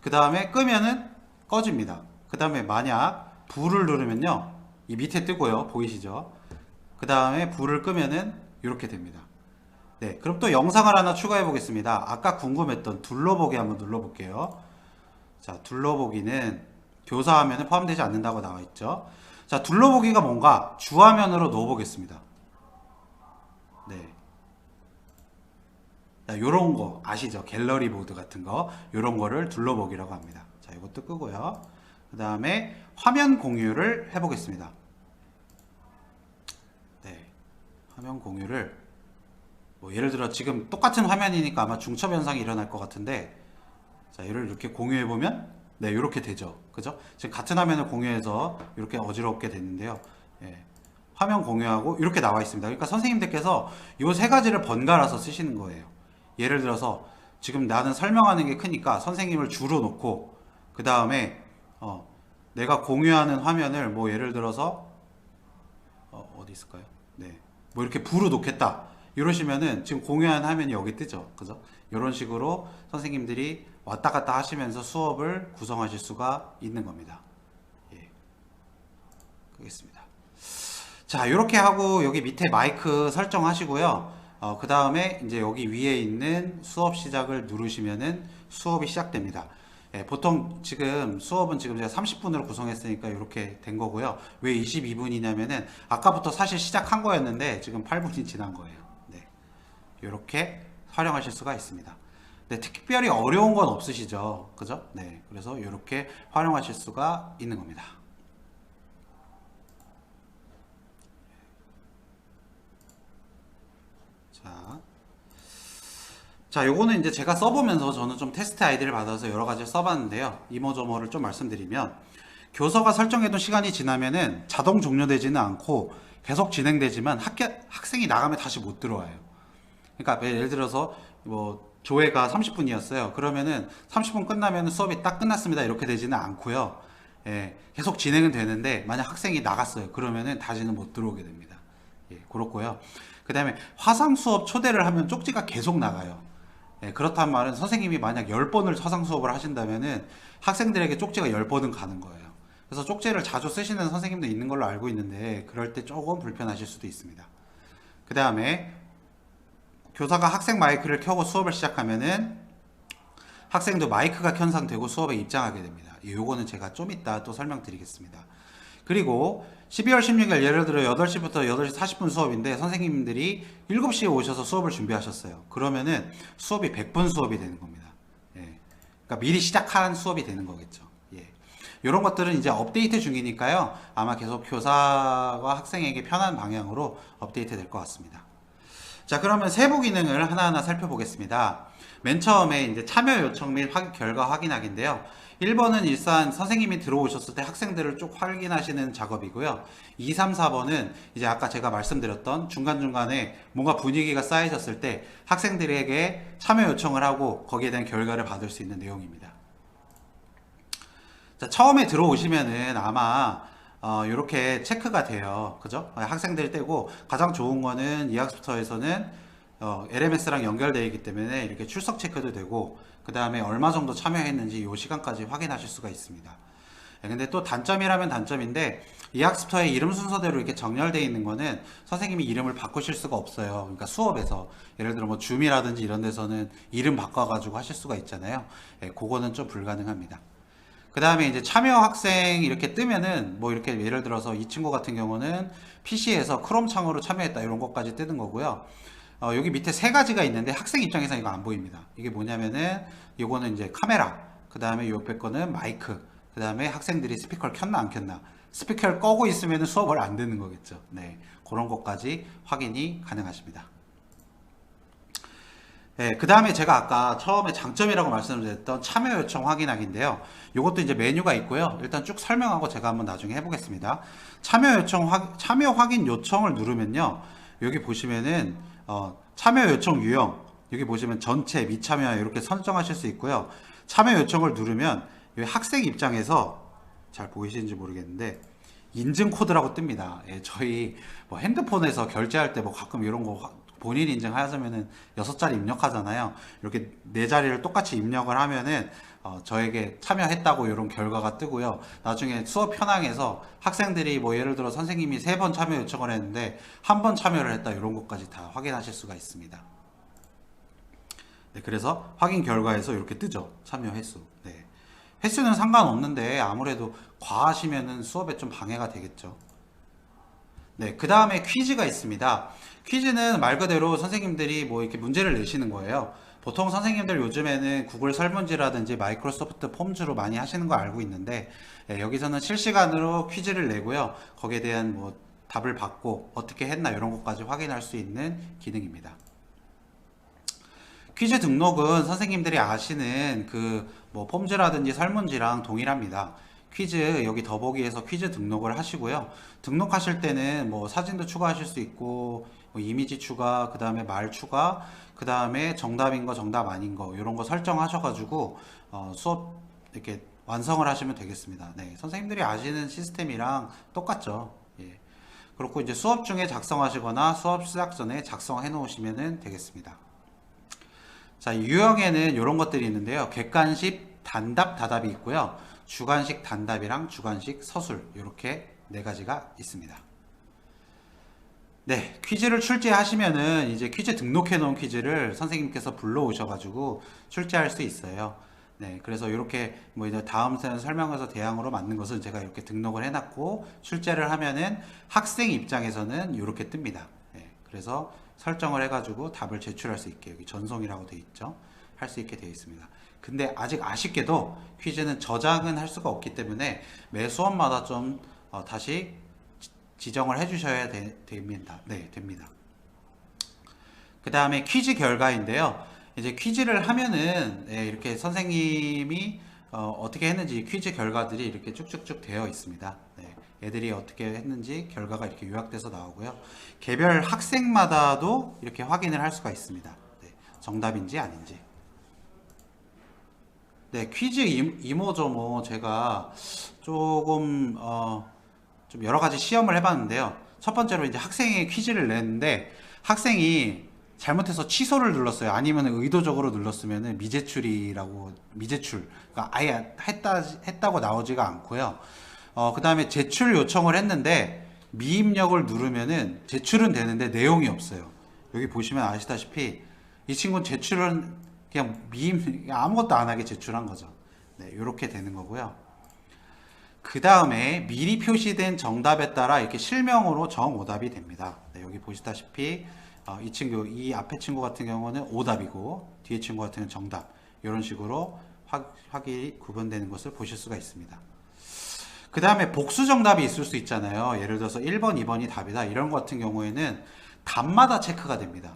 그 다음에 끄면은 꺼집니다. 그 다음에 만약 불을 누르면요. 이 밑에 뜨고요. 보이시죠? 그 다음에 불을 끄면은 이렇게 됩니다. 네, 그럼 또 영상을 하나 추가해 보겠습니다. 아까 궁금했던 둘러보기 한번 눌러볼게요. 자, 둘러보기는 교사화면에 포함되지 않는다고 나와 있죠. 자, 둘러보기가 뭔가 주화면으로 넣어보겠습니다. 네. 자, 요런 거 아시죠? 갤러리 모드 같은 거 요런 거를 둘러보기라고 합니다. 자, 이것도 끄고요. 그 다음에 화면 공유를 해보겠습니다. 네, 화면 공유를 뭐 예를 들어 지금 똑같은 화면이니까 아마 중첩 현상이 일어날 것 같은데, 자, 얘를 이렇게 공유해 보면 네, 이렇게 되죠. 그죠? 지금 같은 화면을 공유해서 이렇게 어지럽게 됐는데요. 예, 화면 공유하고 이렇게 나와 있습니다. 그러니까 선생님들께서 이 세 가지를 번갈아서 쓰시는 거예요. 예를 들어서 지금 나는 설명하는 게 크니까 선생님을 주로 놓고 그 다음에 내가 공유하는 화면을 뭐 예를 들어서 어디 있을까요? 네, 뭐 이렇게 부로 놓겠다 이러시면은 지금 공유한 화면이 여기 뜨죠. 그죠? 이런 식으로 선생님들이 왔다 갔다 하시면서 수업을 구성하실 수가 있는 겁니다. 예, 끄겠습니다. 자, 이렇게 하고 여기 밑에 마이크 설정하시고요. 그 다음에 이제 여기 위에 있는 수업 시작을 누르시면은 수업이 시작됩니다. 예, 보통 지금 수업은 지금 제가 30분으로 구성했으니까 이렇게 된 거고요. 왜 22분이냐면은 아까부터 사실 시작한 거였는데 지금 8분이 지난 거예요. 네, 이렇게 활용하실 수가 있습니다. 네, 특별히 어려운 건 없으시죠? 그죠? 네, 그래서 이렇게 활용하실 수가 있는 겁니다. 자, 요거는 이제 제가 써보면서 저는 좀 테스트 아이디를 받아서 여러 가지 써봤는데요. 이모저모를 좀 말씀드리면, 교서가 설정해둔 시간이 지나면은 자동 종료되지는 않고 계속 진행되지만 학생이 나가면 다시 못 들어와요. 그러니까 예를 들어서 뭐 조회가 30분이었어요. 그러면은 30분 끝나면 수업이 딱 끝났습니다. 이렇게 되지는 않고요. 예, 계속 진행은 되는데 만약 학생이 나갔어요. 그러면은 다시는 못 들어오게 됩니다. 예, 그렇고요. 그 다음에 화상 수업 초대를 하면 쪽지가 계속 나가요. 예, 그렇단 말은 선생님이 만약 10번을 화상 수업을 하신다면은 학생들에게 쪽지가 10번은 가는 거예요. 그래서 쪽지를 자주 쓰시는 선생님도 있는 걸로 알고 있는데 그럴 때 조금 불편하실 수도 있습니다. 그 다음에 교사가 학생 마이크를 켜고 수업을 시작하면은 학생도 마이크가 켠상되고 수업에 입장하게 됩니다. 요거는 제가 좀 이따 또 설명드리겠습니다. 그리고 12월 16일 예를 들어 8시부터 8시 40분 수업인데 선생님들이 7시에 오셔서 수업을 준비하셨어요. 그러면은 수업이 100분 수업이 되는 겁니다. 예. 그러니까 미리 시작한 수업이 되는 거겠죠. 예. 이런 것들은 이제 업데이트 중이니까요. 아마 계속 교사와 학생에게 편한 방향으로 업데이트 될 것 같습니다. 자, 그러면 세부 기능을 하나하나 살펴보겠습니다. 맨 처음에 이제 참여 요청 및 결과 확인하기인데요. 1번은 일단 선생님이 들어오셨을 때 학생들을 쭉 확인하시는 작업이고요. 2, 3, 4번은 이제 아까 제가 말씀드렸던 중간중간에 뭔가 분위기가 쌓이셨을 때 학생들에게 참여 요청을 하고 거기에 대한 결과를 받을 수 있는 내용입니다. 자, 처음에 들어오시면은 아마 이렇게 체크가 돼요. 그죠? 학생들이 떼고 가장 좋은 거는 이학습터에서는 LMS랑 연결되어 있기 때문에 이렇게 출석 체크도 되고 그 다음에 얼마 정도 참여했는지 이 시간까지 확인하실 수가 있습니다. 근데 또 단점이라면 단점인데 이학습터의 이름 순서대로 이렇게 정렬되어 있는 거는 선생님이 이름을 바꾸실 수가 없어요. 그러니까 수업에서 예를 들어 뭐 줌이라든지 이런 데서는 이름 바꿔가지고 하실 수가 있잖아요. 그거는 좀 불가능합니다. 그 다음에 이제 참여 학생 이렇게 뜨면은 뭐 이렇게 예를 들어서 이 친구 같은 경우는 PC에서 크롬 창으로 참여했다 이런 것까지 뜨는 거고요. 여기 밑에 세 가지가 있는데 학생 입장에서 이거 안 보입니다. 이게 뭐냐면은 요거는 이제 카메라, 그 다음에 요 옆에 거는 마이크, 그 다음에 학생들이 스피커를 켰나 안 켰나. 스피커를 꺼고 있으면 수업을 안 듣는 거겠죠. 네, 그런 것까지 확인이 가능하십니다. 네, 그 다음에 제가 아까 처음에 장점이라고 말씀드렸던 참여 요청 확인하기인데요. 이것도 이제 메뉴가 있고요. 일단 쭉 설명하고 제가 한번 나중에 해보겠습니다. 참여 확인 요청을 누르면요. 여기 보시면은, 참여 요청 유형, 여기 보시면 전체, 미참여 이렇게 설정하실 수 있고요. 참여 요청을 누르면, 여기 학생 입장에서 잘 보이시는지 모르겠는데, 인증 코드라고 뜹니다. 예, 저희 뭐 핸드폰에서 결제할 때 뭐 가끔 이런 거 본인 인증하자면은 6자리 입력하잖아요. 이렇게 4자리를 똑같이 입력을 하면은 저에게 참여했다고 이런 결과가 뜨고요. 나중에 수업 현황에서 학생들이 뭐 예를 들어 선생님이 3번 참여 요청을 했는데 1번 참여를 했다 이런 것까지 다 확인하실 수가 있습니다. 네, 그래서 확인 결과에서 이렇게 뜨죠. 참여 횟수. 네. 횟수는 상관없는데 아무래도 과하시면은 수업에 좀 방해가 되겠죠. 네, 그 다음에 퀴즈가 있습니다. 퀴즈는 말 그대로 선생님들이 뭐 이렇게 문제를 내시는 거예요. 보통 선생님들 요즘에는 구글 설문지라든지 마이크로소프트 폼즈로 많이 하시는 거 알고 있는데, 여기서는 실시간으로 퀴즈를 내고요. 거기에 대한 뭐 답을 받고 어떻게 했나 이런 것까지 확인할 수 있는 기능입니다. 퀴즈 등록은 선생님들이 아시는 그 뭐 폼즈라든지 설문지랑 동일합니다. 퀴즈 여기 더보기에서 퀴즈 등록을 하시고요. 등록하실 때는 뭐 사진도 추가하실 수 있고 뭐 이미지 추가, 그 다음에 말 추가, 그 다음에 정답인 거 정답 아닌 거 이런 거 설정하셔가지고 수업 이렇게 완성을 하시면 되겠습니다. 네, 선생님들이 아시는 시스템이랑 똑같죠. 예. 그렇고 이제 수업 중에 작성하시거나 수업 시작 전에 작성해 놓으시면 되겠습니다. 자, 유형에는 이런 것들이 있는데요. 객관식 단답, 다답이 있고요. 주관식 단답이랑 주관식 서술 이렇게 4가지가 있습니다. 네, 퀴즈를 출제하시면은 이제 퀴즈 등록해 놓은 퀴즈를 선생님께서 불러오셔가지고 출제할 수 있어요. 네, 그래서 이렇게 뭐 이제 다음 세는 설명서 대항으로 맞는 것은 제가 이렇게 등록을 해놨고 출제를 하면은 학생 입장에서는 이렇게 뜹니다. 네, 그래서 설정을 해가지고 답을 제출할 수 있게 여기 전송이라고 되어 있죠. 할 수 있게 되어 있습니다. 근데 아직 아쉽게도 퀴즈는 저장은 할 수가 없기 때문에 매 수업마다 좀 다시 지정을 해주셔야 됩니다. 네, 됩니다. 그 다음에 퀴즈 결과인데요. 이제 퀴즈를 하면은 이렇게 선생님이 어떻게 했는지 퀴즈 결과들이 이렇게 쭉쭉쭉 되어 있습니다. 네, 애들이 어떻게 했는지 결과가 이렇게 요약돼서 나오고요. 개별 학생마다도 이렇게 확인을 할 수가 있습니다. 네, 정답인지 아닌지. 네, 퀴즈 이모저모 제가 조금 좀 여러 가지 시험을 해봤는데요. 첫 번째로 이제 학생이 퀴즈를 냈는데 학생이 잘못해서 취소를 눌렀어요. 아니면 의도적으로 눌렀으면 미제출. 그러니까 아예 했다고 나오지가 않고요. 그 다음에 제출 요청을 했는데 미입력을 누르면은 제출은 되는데 내용이 없어요. 여기 보시면 아시다시피 이 친구는 제출은 그냥 아무것도 안 하게 제출한 거죠. 네, 이렇게 되는 거고요. 그 다음에 미리 표시된 정답에 따라 이렇게 실명으로 정오답이 됩니다. 네, 여기 보시다시피 이 앞에 친구 같은 경우는 오답이고 뒤에 친구 같은 경우는 정답 이런 식으로 확이 구분되는 것을 보실 수가 있습니다. 그 다음에 복수 정답이 있을 수 있잖아요. 예를 들어서 1번, 2번이 답이다 이런 것 같은 경우에는 답마다 체크가 됩니다.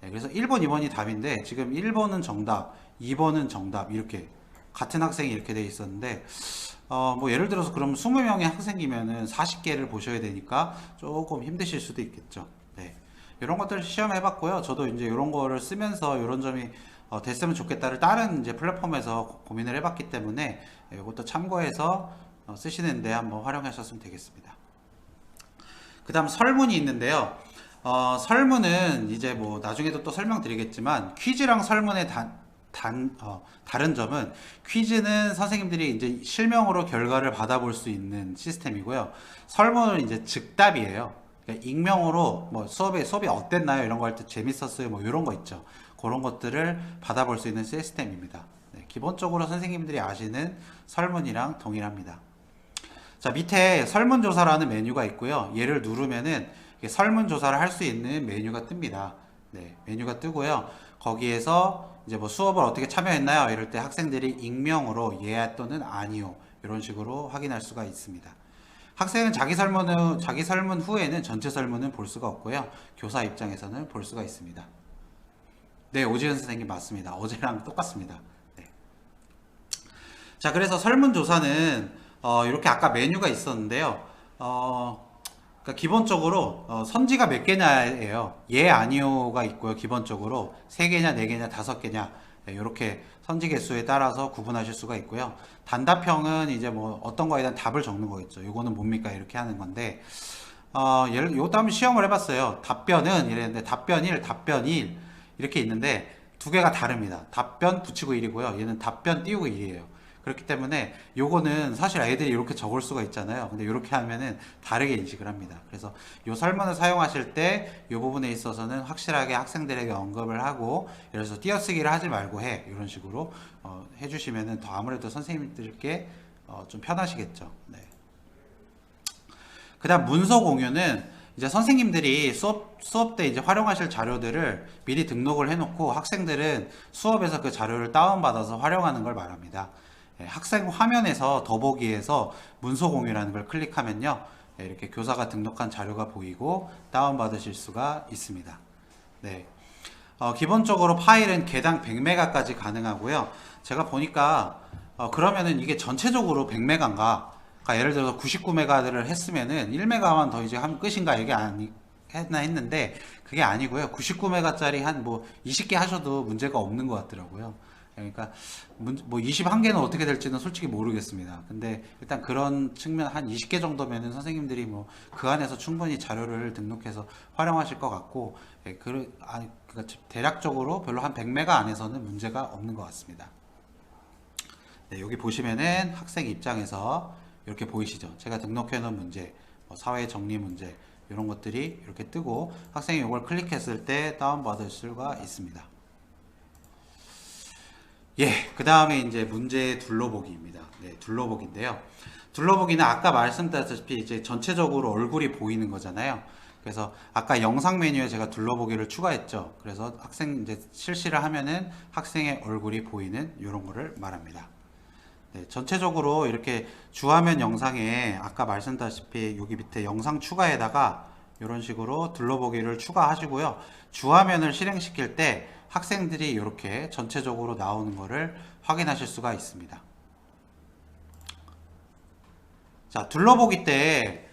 네, 그래서 1번, 2번이 답인데 지금 1번은 정답, 2번은 정답 이렇게 같은 학생이 이렇게 돼 있었는데 뭐 예를 들어서 그럼 20명의 학생이면은 40개를 보셔야 되니까 조금 힘드실 수도 있겠죠. 네. 이런 것들 시험해 봤고요. 저도 이제 이런 거를 쓰면서 이런 점이 됐으면 좋겠다를 다른 이제 플랫폼에서 고민을 해봤기 때문에 이것도 참고해서 쓰시는데 한번 활용하셨으면 되겠습니다. 그 다음 설문이 있는데요. 설문은 이제 뭐 나중에도 또 설명드리겠지만 퀴즈랑 설문의 다른 점은 퀴즈는 선생님들이 이제 실명으로 결과를 받아볼 수 있는 시스템이고요. 설문은 이제 즉답이에요. 그러니까 익명으로 뭐 수업이 어땠나요? 이런 거 할 때 재밌었어요. 뭐 이런 거 있죠. 그런 것들을 받아볼 수 있는 시스템입니다. 네, 기본적으로 선생님들이 아시는 설문이랑 동일합니다. 자, 밑에 설문조사라는 메뉴가 있고요. 얘를 누르면은 설문조사를 할 수 있는 메뉴가 뜹니다. 네, 메뉴가 뜨고요. 거기에서 이제 뭐 수업을 어떻게 참여했나요? 이럴 때 학생들이 익명으로 예 또는 아니요 이런 식으로 확인할 수가 있습니다. 학생은 자기 설문 후에는 전체 설문은 볼 수가 없고요. 교사 입장에서는 볼 수가 있습니다. 네, 오지은 선생님 맞습니다. 어제랑 똑같습니다. 네. 자, 그래서 설문조사는 이렇게 아까 메뉴가 있었는데요. 그러니까 기본적으로 선지가 몇 개냐예요. 예, 아니요가 있고요. 기본적으로 3개냐, 4개냐, 5개냐 이렇게 선지 개수에 따라서 구분하실 수가 있고요. 단답형은 이제 뭐 어떤 거에 대한 답을 적는 거겠죠. 요거는 뭡니까? 이렇게 하는 건데 요것도 한번 시험을 해봤어요. 답변은 이랬는데 답변 1, 답변 1 이렇게 있는데 두 개가 다릅니다. 답변 붙이고 1이고요. 얘는 답변 띄우고 1이에요. 그렇기 때문에 요거는 사실 애들이 이렇게 적을 수가 있잖아요. 근데 이렇게 하면은 다르게 인식을 합니다. 그래서 요 설문을 사용하실 때 요 부분에 있어서는 확실하게 학생들에게 언급을 하고, 예를 들어서 띄어쓰기를 하지 말고 해 이런 식으로 해주시면은 더 아무래도 선생님들께 좀 편하시겠죠. 네. 그다음 문서 공유는 이제 선생님들이 수업 때 이제 활용하실 자료들을 미리 등록을 해놓고 학생들은 수업에서 그 자료를 다운받아서 활용하는 걸 말합니다. 학생 화면에서 더보기에서 문서 공유라는 걸 클릭하면요, 이렇게 교사가 등록한 자료가 보이고 다운받으실 수가 있습니다. 네. 기본적으로 파일은 개당 100메가까지 가능하고요. 제가 보니까 그러면은 이게 전체적으로 100메가인가? 그러니까 예를 들어서 99메가를 했으면은 1메가만 더 이제 하면 끝인가 이게 했나 했는데 그게 아니고요. 99메가짜리 한 뭐 20개 하셔도 문제가 없는 것 같더라고요. 그러니까 뭐 21개는 어떻게 될지는 솔직히 모르겠습니다. 근데 일단 그런 측면 한 20개 정도면은 선생님들이 뭐 그 안에서 충분히 자료를 등록해서 활용하실 것 같고, 그러니까 대략적으로 별로 한 100메가 안에서는 문제가 없는 것 같습니다. 네, 여기 보시면은 학생 입장에서 이렇게 보이시죠? 제가 등록해 놓은 문제, 사회 정리 문제 이런 것들이 이렇게 뜨고 학생이 이걸 클릭했을 때 다운받을 수가 있습니다. 예, 그 다음에 이제 문제 둘러보기입니다. 네, 둘러보기인데요. 둘러보기는 아까 말씀드렸다시피 이제 전체적으로 얼굴이 보이는 거잖아요. 그래서 아까 영상 메뉴에 제가 둘러보기를 추가했죠. 그래서 학생 이제 실시를 하면은 학생의 얼굴이 보이는 이런 거를 말합니다. 네, 전체적으로 이렇게 주화면 영상에 아까 말씀드렸다시피 여기 밑에 영상 추가에다가 이런 식으로 둘러보기를 추가하시고요. 주화면을 실행시킬 때 학생들이 이렇게 전체적으로 나오는 것을 확인하실 수가 있습니다. 자, 둘러보기 때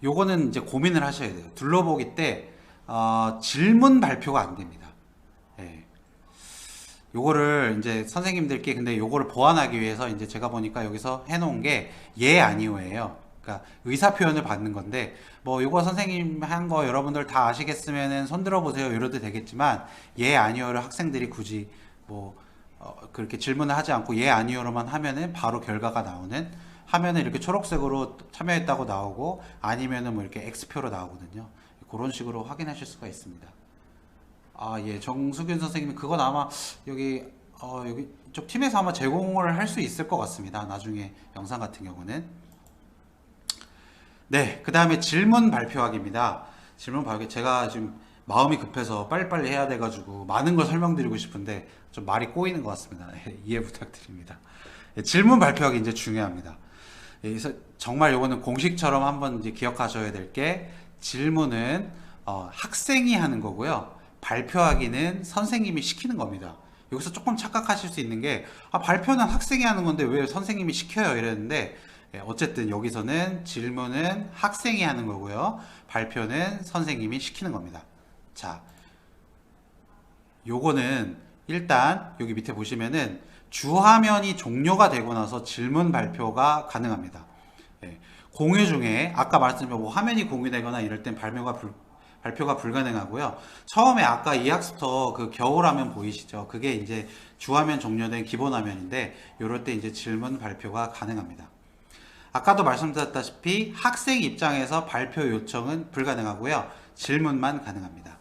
요거는 이제 고민을 하셔야 돼요. 둘러보기 때 질문 발표가 안 됩니다. 예. 요거를 이제 선생님들께, 근데 요거를 보완하기 위해서 이제 제가 보니까 여기서 해놓은 게 예 아니오예요. 그러니까 의사 표현을 받는 건데, 뭐 요거 선생님 한 거 여러분들 다 아시겠으면은 손 들어 보세요 이러도 되겠지만, 예 아니오를 학생들이 굳이 뭐 그렇게 질문을 하지 않고 예 아니오로만 하면은 바로 결과가 나오는, 화면에 이렇게 초록색으로 참여했다고 나오고 아니면은 뭐 이렇게 X표로 나오거든요. 그런 식으로 확인하실 수가 있습니다. 예, 정수균 선생님, 그건 아마 여기 쪽 팀에서 아마 제공을 할 수 있을 것 같습니다. 나중에 영상 같은 경우는. 네, 그 다음에 질문 발표하기입니다. 질문 발표, 제가 지금 마음이 급해서 빨리빨리 해야 돼가지고 많은 걸 설명드리고 싶은데 좀 말이 꼬이는 것 같습니다. 이해 부탁드립니다. 질문 발표하기 이제 중요합니다. 그래서 정말 요거는 공식처럼 한번 이제 기억하셔야 될 게, 질문은 학생이 하는 거고요. 발표하기는 선생님이 시키는 겁니다. 여기서 조금 착각하실 수 있는 게, 발표는 학생이 하는 건데 왜 선생님이 시켜요 이랬는데, 어쨌든 여기서는 질문은 학생이 하는 거고요. 발표는 선생님이 시키는 겁니다. 자, 요거는 일단 여기 밑에 보시면은 주화면이 종료가 되고 나서 질문 발표가 가능합니다. 공유 중에 아까 말씀드린 뭐 화면이 공유되거나 이럴 땐 발표가 불가능하고요. 처음에 아까 이 학습터 그 겨울화면 보이시죠? 그게 이제 주화면 종료된 기본 화면인데, 이럴 때 이제 질문 발표가 가능합니다. 아까도 말씀드렸다시피 학생 입장에서 발표 요청은 불가능하고요. 질문만 가능합니다.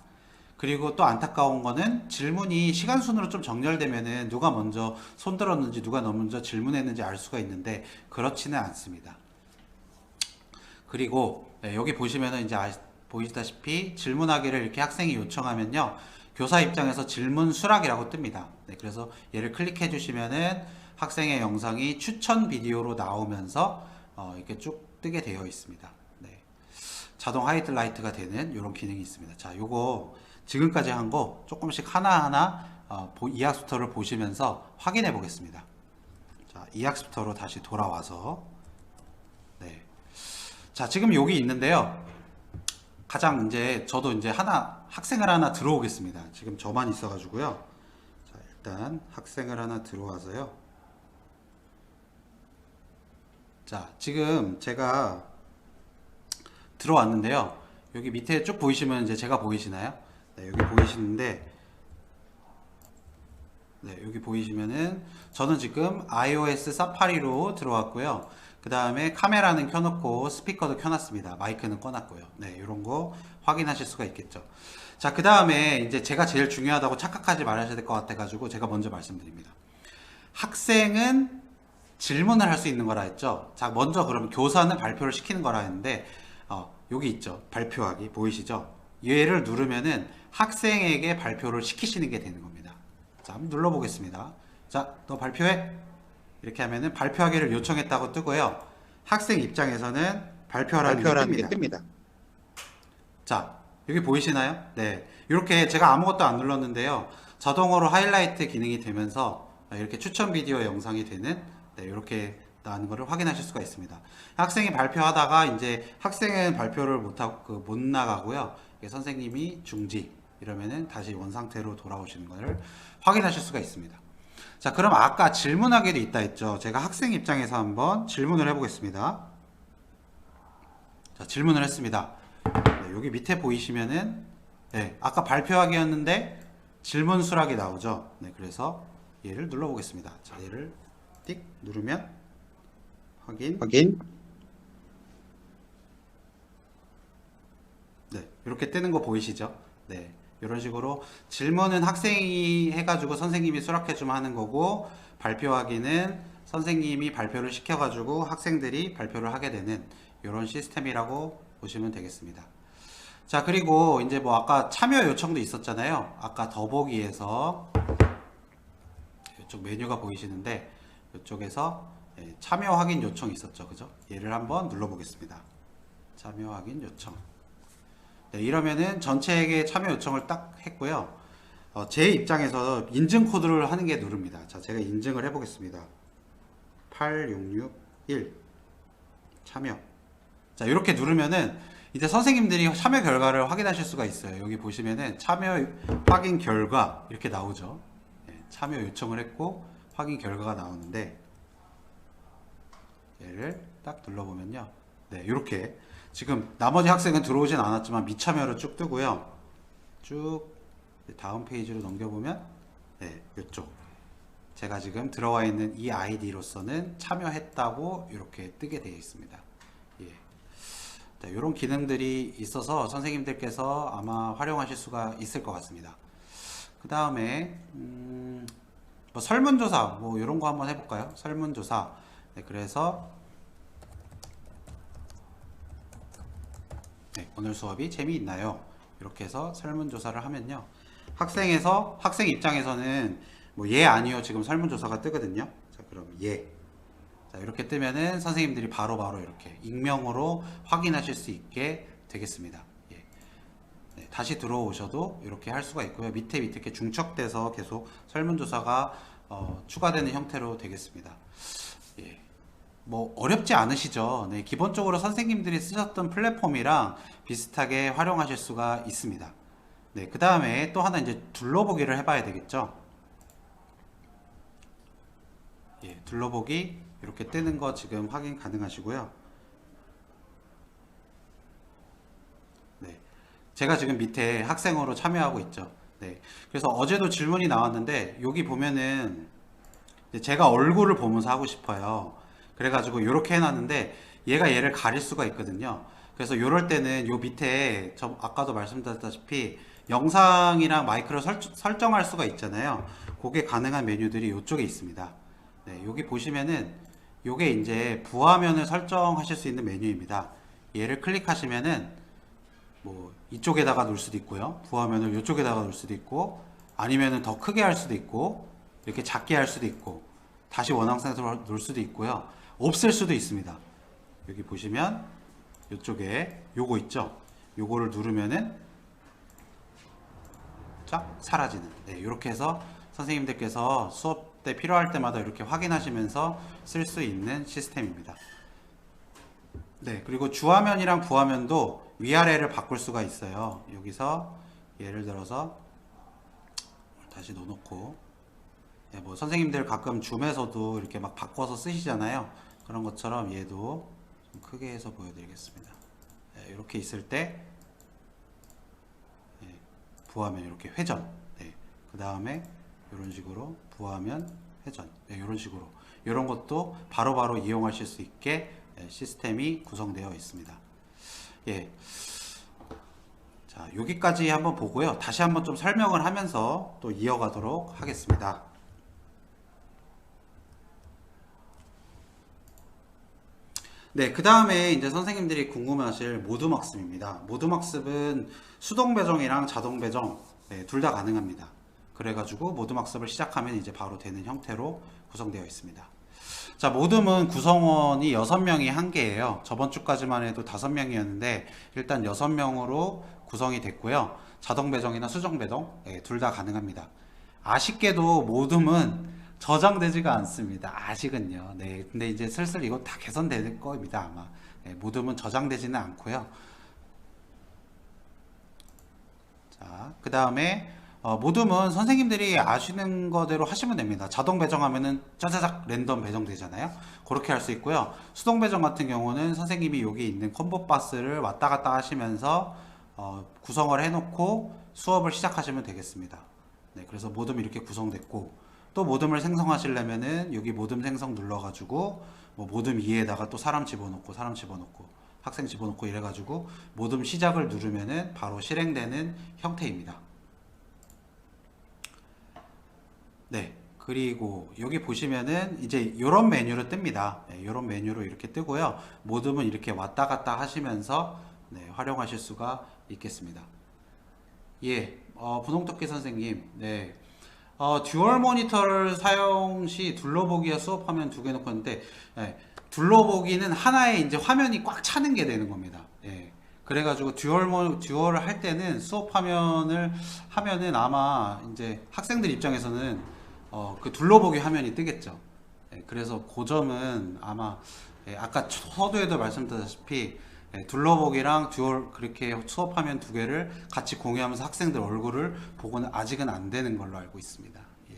그리고 또 안타까운 거는 질문이 시간 순으로 좀 정렬되면은 누가 먼저 손 들었는지 누가 먼저 질문했는지 알 수가 있는데 그렇지는 않습니다. 그리고 네, 여기 보시면은 이제 보이시다시피 질문하기를 이렇게 학생이 요청하면요. 교사 입장에서 질문 수락이라고 뜹니다. 네, 그래서 얘를 클릭해 주시면은 학생의 영상이 추천 비디오로 나오면서 이렇게 쭉 뜨게 되어 있습니다. 네, 자동 하이라이트가 되는 이런 기능이 있습니다. 자, 요거 지금까지 한 거 조금씩 하나하나 이학습터를 보시면서 확인해 보겠습니다. 자, 이학습터로 다시 돌아와서 네. 자, 지금 여기 있는데요. 가장 이제 저도 이제 학생을 하나 들어오겠습니다. 지금 저만 있어가지고요. 자, 일단 학생을 하나 들어와서요. 자, 지금 제가 들어왔는데요. 여기 밑에 쭉 보이시면 이제 제가 보이시나요? 네, 여기 보이시는데, 네, 여기 보이시면은 저는 지금 iOS 사파리로 들어왔고요. 그 다음에 카메라는 켜놓고 스피커도 켜놨습니다. 마이크는 꺼놨고요. 네, 이런 거 확인하실 수가 있겠죠. 자, 그 다음에 이제 제가 제일 중요하다고 착각하지 말아야 될 것 같아가지고 제가 먼저 말씀드립니다. 학생은 질문을 할 수 있는 거라 했죠. 자, 먼저 그러면 교사는 발표를 시키는 거라 했는데, 여기 있죠. 발표하기 보이시죠? 얘를 누르면은 학생에게 발표를 시키시는 게 되는 겁니다. 자, 한번 눌러보겠습니다. 자, 너 발표해. 이렇게 하면은 발표하기를 요청했다고 뜨고요. 학생 입장에서는 발표하라는 게 뜹니다. 자, 여기 보이시나요? 네. 이렇게 제가 아무것도 안 눌렀는데요. 자동으로 하이라이트 기능이 되면서 이렇게 추천 비디오 영상이 되는 네, 이렇게 나는 거를 확인하실 수가 있습니다. 학생이 발표하다가 이제 학생은 발표를 못 나가고요. 선생님이 중지 이러면은 다시 원 상태로 돌아오시는 것을 확인하실 수가 있습니다. 자, 그럼 아까 질문하기도 있다 했죠. 제가 학생 입장에서 한번 질문을 해보겠습니다. 자, 질문을 했습니다. 네, 여기 밑에 보이시면은 네, 아까 발표하기였는데 질문 수락이 나오죠. 네, 그래서 얘를 눌러보겠습니다. 자, 얘를 띡 누르면 확인. 네, 이렇게 뜨는 거 보이시죠? 네, 이런 식으로 질문은 학생이 해가지고 선생님이 수락해주면 하는 거고 발표하기는 선생님이 발표를 시켜가지고 학생들이 발표를 하게 되는 이런 시스템이라고 보시면 되겠습니다. 자, 그리고 이제 뭐 아까 참여 요청도 있었잖아요. 아까 더보기에서 이쪽 메뉴가 보이시는데 이쪽에서 참여 확인 요청이 있었죠. 그죠? 얘를 한번 눌러보겠습니다. 참여 확인 요청. 네, 이러면은 전체에게 참여 요청을 딱 했고요. 제 입장에서 인증 코드를 하는 게 누릅니다. 자, 제가 인증을 해보겠습니다. 8661 참여. 자, 이렇게 누르면은 이제 선생님들이 참여 결과를 확인하실 수가 있어요. 여기 보시면은 참여 확인 결과 이렇게 나오죠. 네, 참여 요청을 했고 확인 결과가 나오는데 얘를 딱 눌러보면요. 네, 이렇게 지금 나머지 학생은 들어오진 않았지만 미참여로 쭉 뜨고요. 쭉 다음 페이지로 넘겨보면 네, 이쪽 제가 지금 들어와 있는 이 아이디로서는 참여했다고 이렇게 뜨게 되어 있습니다. 예. 자, 이런 기능들이 있어서 선생님들께서 아마 활용하실 수가 있을 것 같습니다. 그 다음에 뭐 설문조사 뭐 이런 거 한번 해볼까요? 설문조사. 네, 그래서 네, 오늘 수업이 재미있나요? 이렇게 해서 설문조사를 하면요. 학생 입장에서는 뭐 예, 아니요 지금 설문조사가 뜨거든요. 자, 그럼 예. 자, 이렇게 뜨면은 선생님들이 바로바로 이렇게 익명으로 확인하실 수 있게 되겠습니다. 예. 네, 다시 들어오셔도 이렇게 할 수가 있고요. 밑에 이렇게 중첩돼서 계속 설문조사가 추가되는 형태로 되겠습니다. 예. 뭐 어렵지 않으시죠? 네, 기본적으로 선생님들이 쓰셨던 플랫폼이랑 비슷하게 활용하실 수가 있습니다. 네, 그 다음에 또 하나 이제 둘러보기를 해봐야 되겠죠? 예, 둘러보기 이렇게 뜨는 거 지금 확인 가능하시고요. 네, 제가 지금 밑에 학생으로 참여하고 있죠. 네, 그래서 어제도 질문이 나왔는데 여기 보면은 제가 얼굴을 보면서 하고 싶어요. 그래가지고 이렇게 해놨는데 얘가 얘를 가릴 수가 있거든요. 그래서 이럴 때는 요 밑에 저 아까도 말씀드렸다시피 영상이랑 마이크를 설정할 수가 있잖아요. 그게 가능한 메뉴들이 이쪽에 있습니다. 네, 여기 보시면은 요게 이제 부화면을 설정하실 수 있는 메뉴입니다. 얘를 클릭하시면은 뭐 이쪽에다가 놓을 수도 있고요. 부화면을 이쪽에다가 놓을 수도 있고, 아니면은 더 크게 할 수도 있고, 이렇게 작게 할 수도 있고, 다시 원활 상태로 놓을 수도 있고요. 없앨 수도 있습니다. 여기 보시면 이쪽에 요거 있죠. 요거를 누르면은 쫙 사라지는, 네, 이렇게 해서 선생님들께서 수업 때 필요할 때마다 이렇게 확인하시면서 쓸 수 있는 시스템입니다. 네, 그리고 주화면이랑 부화면도 위아래를 바꿀 수가 있어요. 여기서 예를 들어서 다시 넣어놓고, 네, 뭐 선생님들 가끔 줌에서도 이렇게 막 바꿔서 쓰시잖아요. 그런 것처럼 얘도 좀 크게 해서 보여드리겠습니다. 네, 이렇게 있을 때 네, 부화면 이렇게 회전, 네, 그 다음에 이런 식으로 부화면 회전, 네, 이런 식으로 이런 것도 바로바로 이용하실 수 있게 시스템이 구성되어 있습니다. 예. 자, 여기까지 한번 보고요. 다시 한번 좀 설명을 하면서 또 이어가도록 하겠습니다. 네, 그 다음에 이제 선생님들이 궁금해하실 모둠학습입니다. 모둠학습은 수동 배정이랑 자동 배정, 네, 둘 다 가능합니다. 그래가지고 모둠학습을 시작하면 이제 바로 되는 형태로 구성되어 있습니다. 자, 모둠은 구성원이 6명이 한계예요. 저번 주까지만 해도 5명이었는데 일단 6명으로 구성이 됐고요. 자동 배정이나 수정 배정, 네, 둘 다 가능합니다. 아쉽게도 모둠은 저장되지가 않습니다. 아직은요. 네, 근데 이제 슬슬 이거 다 개선될 겁니다, 아마. 네, 모둠은 저장되지는 않고요. 자, 그 다음에 모둠은 선생님들이 아시는 거대로 하시면 됩니다. 자동 배정하면은 짜자작 랜덤 배정되잖아요. 그렇게 할 수 있고요. 수동 배정 같은 경우는 선생님이 여기 있는 컴보 박스를 왔다 갔다 하시면서 구성을 해놓고 수업을 시작하시면 되겠습니다. 네, 그래서 모둠이 이렇게 구성됐고, 또 모둠을 생성하시려면은 여기 모둠 생성 눌러가지고 뭐 모둠 2에다가 또 사람 집어넣고 학생 집어넣고 이래가지고 모둠 시작을 누르면은 바로 실행되는 형태입니다. 네, 그리고 여기 보시면은 이제 이런 메뉴로 뜹니다. 네, 이런 메뉴로 이렇게 뜨고요. 모둠은 이렇게 왔다 갔다 하시면서 네, 활용하실 수가 있겠습니다. 예, 분홍토끼 선생님, 네, 듀얼 모니터를 사용 시 둘러보기와 수업화면 두 개 놓고 있는데, 예, 둘러보기는 하나의 이제 화면이 꽉 차는 게 되는 겁니다. 예. 그래가지고 듀얼을 할 때는 수업화면을 하면은 아마 이제 학생들 입장에서는 그 둘러보기 화면이 뜨겠죠. 예, 그래서 그 점은 아마 예, 아까 서두에도 말씀드렸다시피 예, 둘러보기랑 듀얼 그렇게 수업화면 두 개를 같이 공유하면서 학생들 얼굴을 보고는 아직은 안 되는 걸로 알고 있습니다. 예.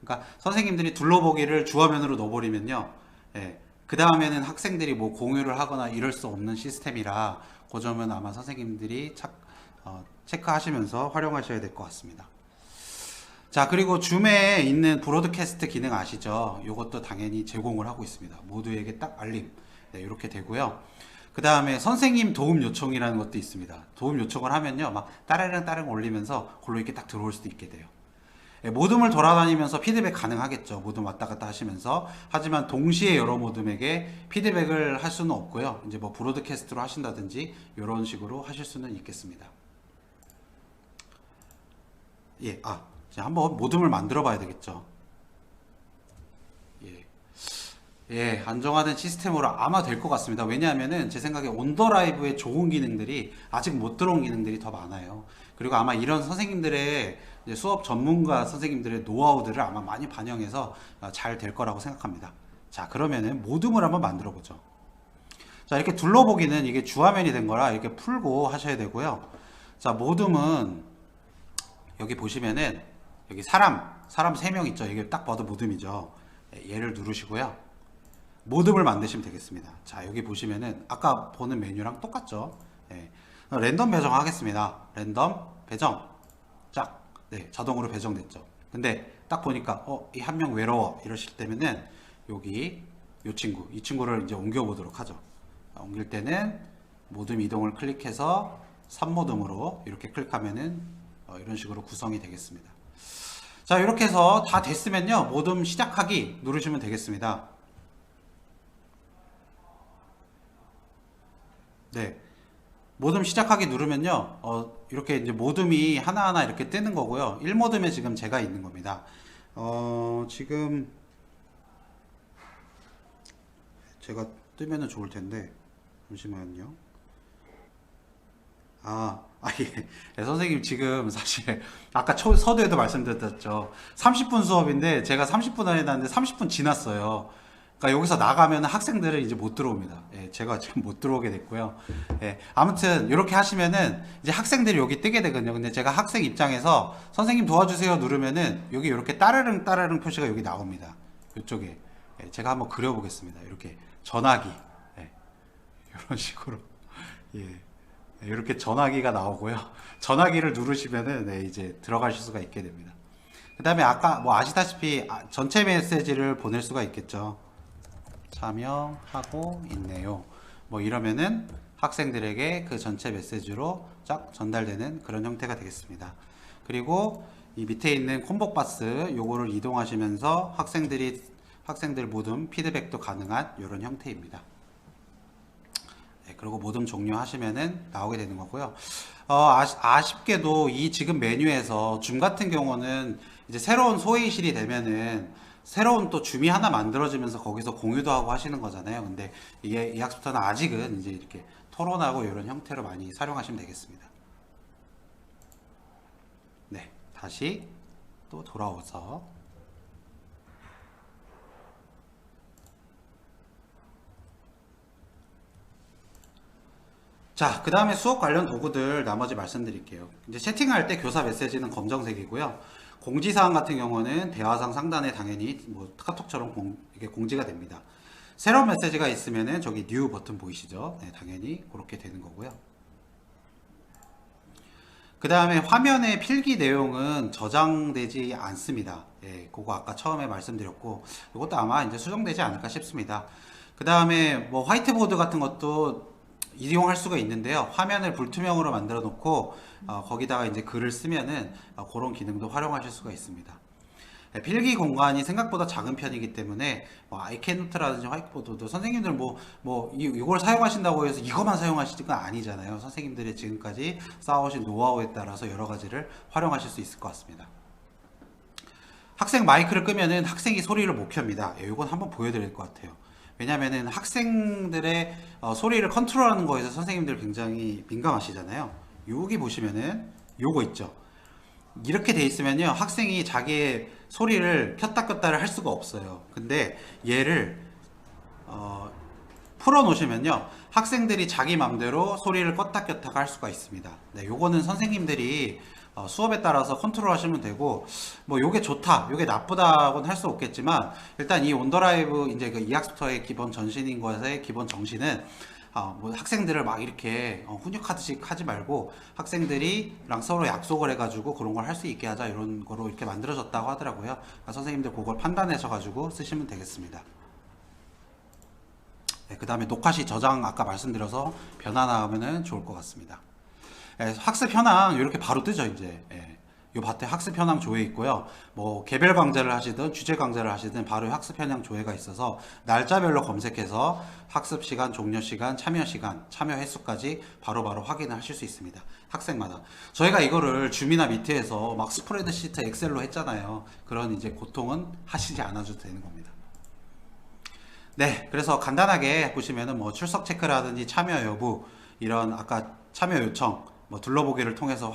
그러니까 선생님들이 둘러보기를 주화면으로 넣어버리면요, 예, 그 다음에는 학생들이 뭐 공유를 하거나 이럴 수 없는 시스템이라 그 점은 아마 선생님들이 체크하시면서 활용하셔야 될 것 같습니다. 자, 그리고 줌에 있는 브로드캐스트 기능 아시죠? 이것도 당연히 제공을 하고 있습니다. 모두에게 딱 알림, 네, 이렇게 되고요. 그 다음에 선생님 도움 요청이라는 것도 있습니다. 도움 요청을 하면요, 막 따르릉 올리면서 골로 이렇게 딱 들어올 수도 있게 돼요. 예, 모둠을 돌아다니면서 피드백 가능하겠죠. 모둠 왔다 갔다 하시면서. 하지만 동시에 여러 모둠에게 피드백을 할 수는 없고요. 이제 뭐 브로드캐스트로 하신다든지 이런 식으로 하실 수는 있겠습니다. 예, 이제 한번 모둠을 만들어 봐야 되겠죠. 예. 예, 안정화된 시스템으로 아마 될 것 같습니다. 왜냐하면은 제 생각에 온더라이브의 좋은 기능들이 아직 못 들어온 기능들이 더 많아요. 그리고 아마 이런 선생님들의 이제 수업 전문가 선생님들의 노하우들을 아마 많이 반영해서 잘 될 거라고 생각합니다. 자, 그러면은 모둠을 한번 만들어 보죠. 자, 이렇게 둘러보기는 이게 주화면이 된 거라 이렇게 풀고 하셔야 되고요. 자, 모둠은 여기 보시면은 여기 사람 3명 있죠. 이게 딱 봐도 모둠이죠. 얘를 누르시고요. 모둠을 만드시면 되겠습니다. 자, 여기 보시면은 아까 보는 메뉴랑 똑같죠. 예. 랜덤 배정 하겠습니다. 랜덤 배정 짝, 네, 자동으로 배정됐죠. 근데 딱 보니까 이 한 명 외로워 이러실 때면은 여기 이 친구를 이제 옮겨 보도록 하죠. 옮길 때는 모둠 이동을 클릭해서 3모둠으로 이렇게 클릭하면은 이런 식으로 구성이 되겠습니다. 자, 이렇게 해서 다 됐으면요, 모둠 시작하기 누르시면 되겠습니다. 네, 모둠 시작하기 누르면요, 이렇게 이제 모둠이 하나하나 이렇게 뜨는 거고요. 1모둠에 지금 제가 있는 겁니다. 지금 제가 뜨면은 좋을 텐데, 잠시만요. 예. 예, 선생님 지금 사실 아까 서두에도 말씀드렸죠. 30분 수업인데 제가 30분 안에 났는데 30분 지났어요. 그러니까 여기서 나가면 학생들은 이제 못 들어옵니다. 예, 제가 지금 못 들어오게 됐고요. 예, 아무튼 이렇게 하시면은 이제 학생들이 여기 뜨게 되거든요. 근데 제가 학생 입장에서 선생님 도와주세요 누르면은 여기 이렇게 따르릉 따르릉 표시가 여기 나옵니다. 이쪽에. 예, 제가 한번 그려보겠습니다. 이렇게 전화기. 예, 이런 식으로. 예. 이렇게 전화기가 나오고요. 전화기를 누르시면은 네, 이제 들어가실 수가 있게 됩니다. 그 다음에 아까 뭐 아시다시피 전체 메시지를 보낼 수가 있겠죠. 참여하고 있네요. 뭐 이러면은 학생들에게 그 전체 메시지로 쫙 전달되는 그런 형태가 되겠습니다. 그리고 이 밑에 있는 콤보박스 요거를 이동하시면서 학생들 모둠 피드백도 가능한 이런 형태입니다. 네, 그리고 모둠 종료하시면은 나오게 되는 거고요. 아쉽게도 이 지금 메뉴에서 줌 같은 경우는 이제 새로운 소회의실이 되면은 새로운 또 줌이 하나 만들어지면서 거기서 공유도 하고 하시는 거잖아요. 근데 이게 이 학습터는 아직은 이제 이렇게 토론하고 이런 형태로 많이 사용하시면 되겠습니다. 네, 다시 또 돌아오서 자, 그 다음에 수업 관련 도구들 나머지 말씀드릴게요. 이제 채팅할 때 교사 메시지는 검정색이고요. 공지사항 같은 경우는 대화상 상단에 당연히 뭐 카톡처럼 이게 공지가 됩니다. 새로운 메시지가 있으면은 저기 뉴 버튼 보이시죠? 네, 당연히 그렇게 되는 거고요. 그 다음에 화면에 필기 내용은 저장되지 않습니다. 예, 그거 아까 처음에 말씀드렸고, 이것도 아마 이제 수정되지 않을까 싶습니다. 그 다음에 뭐 화이트보드 같은 것도 이용할 수가 있는데요. 화면을 불투명으로 만들어 놓고 거기다가 이제 글을 쓰면은 그런 기능도 활용하실 수가 있습니다. 네, 필기 공간이 생각보다 작은 편이기 때문에 뭐 아이캐노트라든지 화이트보드도 선생님들 이걸 사용하신다고 해서 이것만 사용하실 건 아니잖아요. 선생님들이 지금까지 쌓아오신 노하우에 따라서 여러 가지를 활용하실 수 있을 것 같습니다. 학생 마이크를 끄면은 학생이 소리를 못 켭니다. 이건 한번 보여드릴 것 같아요. 왜냐면은 학생들의 소리를 컨트롤하는 거에서 선생님들 굉장히 민감하시잖아요. 여기 보시면은 요거 있죠. 이렇게 돼 있으면요, 학생이 자기의 소리를 켰다 껐다를 할 수가 없어요. 근데 얘를 풀어 놓으시면요, 학생들이 자기 맘대로 소리를 껐다 켰다 할 수가 있습니다. 네, 요거는 선생님들이 수업에 따라서 컨트롤 하시면 되고, 뭐 요게 좋다 요게 나쁘다고는 할 수 없겠지만, 일단 이 온더라이브 이제 그 이학습터의 기본 전신인 것의 기본 정신은 뭐 학생들을 막 이렇게 훈육하듯이 하지 말고 학생들이랑 서로 약속을 해가지고 그런 걸 할 수 있게 하자, 이런 거로 이렇게 만들어졌다고 하더라고요. 그러니까 선생님들 그걸 판단하셔 가지고 쓰시면 되겠습니다. 네, 그 다음에 녹화 시 저장 아까 말씀드려서 변화 나오면은 좋을 것 같습니다. 예, 학습 현황 이렇게 바로 뜨죠 이제. 예. 요 밭에 학습 현황 조회 있고요. 뭐 개별 강좌를 하시든 주제 강좌를 하시든 바로 학습 현황 조회가 있어서 날짜별로 검색해서 학습 시간, 종료 시간, 참여 시간, 참여 횟수까지 바로바로 확인을 하실 수 있습니다. 학생마다. 저희가 이거를 줌이나 미트에서 막 스프레드시트 엑셀로 했잖아요. 그런 이제 고통은 하시지 않아도 되는 겁니다. 네, 그래서 간단하게 보시면은 뭐 출석 체크라든지 참여 여부, 이런 아까 참여 요청 뭐 둘러보기를 통해서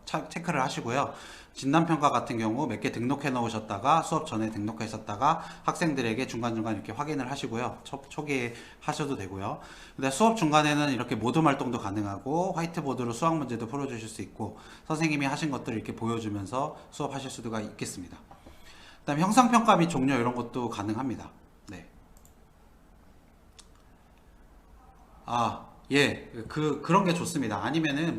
체크를 하시고요. 진단평가 같은 경우 몇 개 등록해 놓으셨다가 수업 전에 등록하셨다가 학생들에게 중간중간 이렇게 확인을 하시고요. 초기에 하셔도 되고요. 근데 수업 중간에는 이렇게 모둠 활동도 가능하고 화이트보드로 수학 문제도 풀어주실 수 있고, 선생님이 하신 것들을 이렇게 보여주면서 수업하실 수가 있겠습니다. 그 다음에 형상평가 및 종료 이런 것도 가능합니다. 네. 예, 그런 게 좋습니다. 아니면은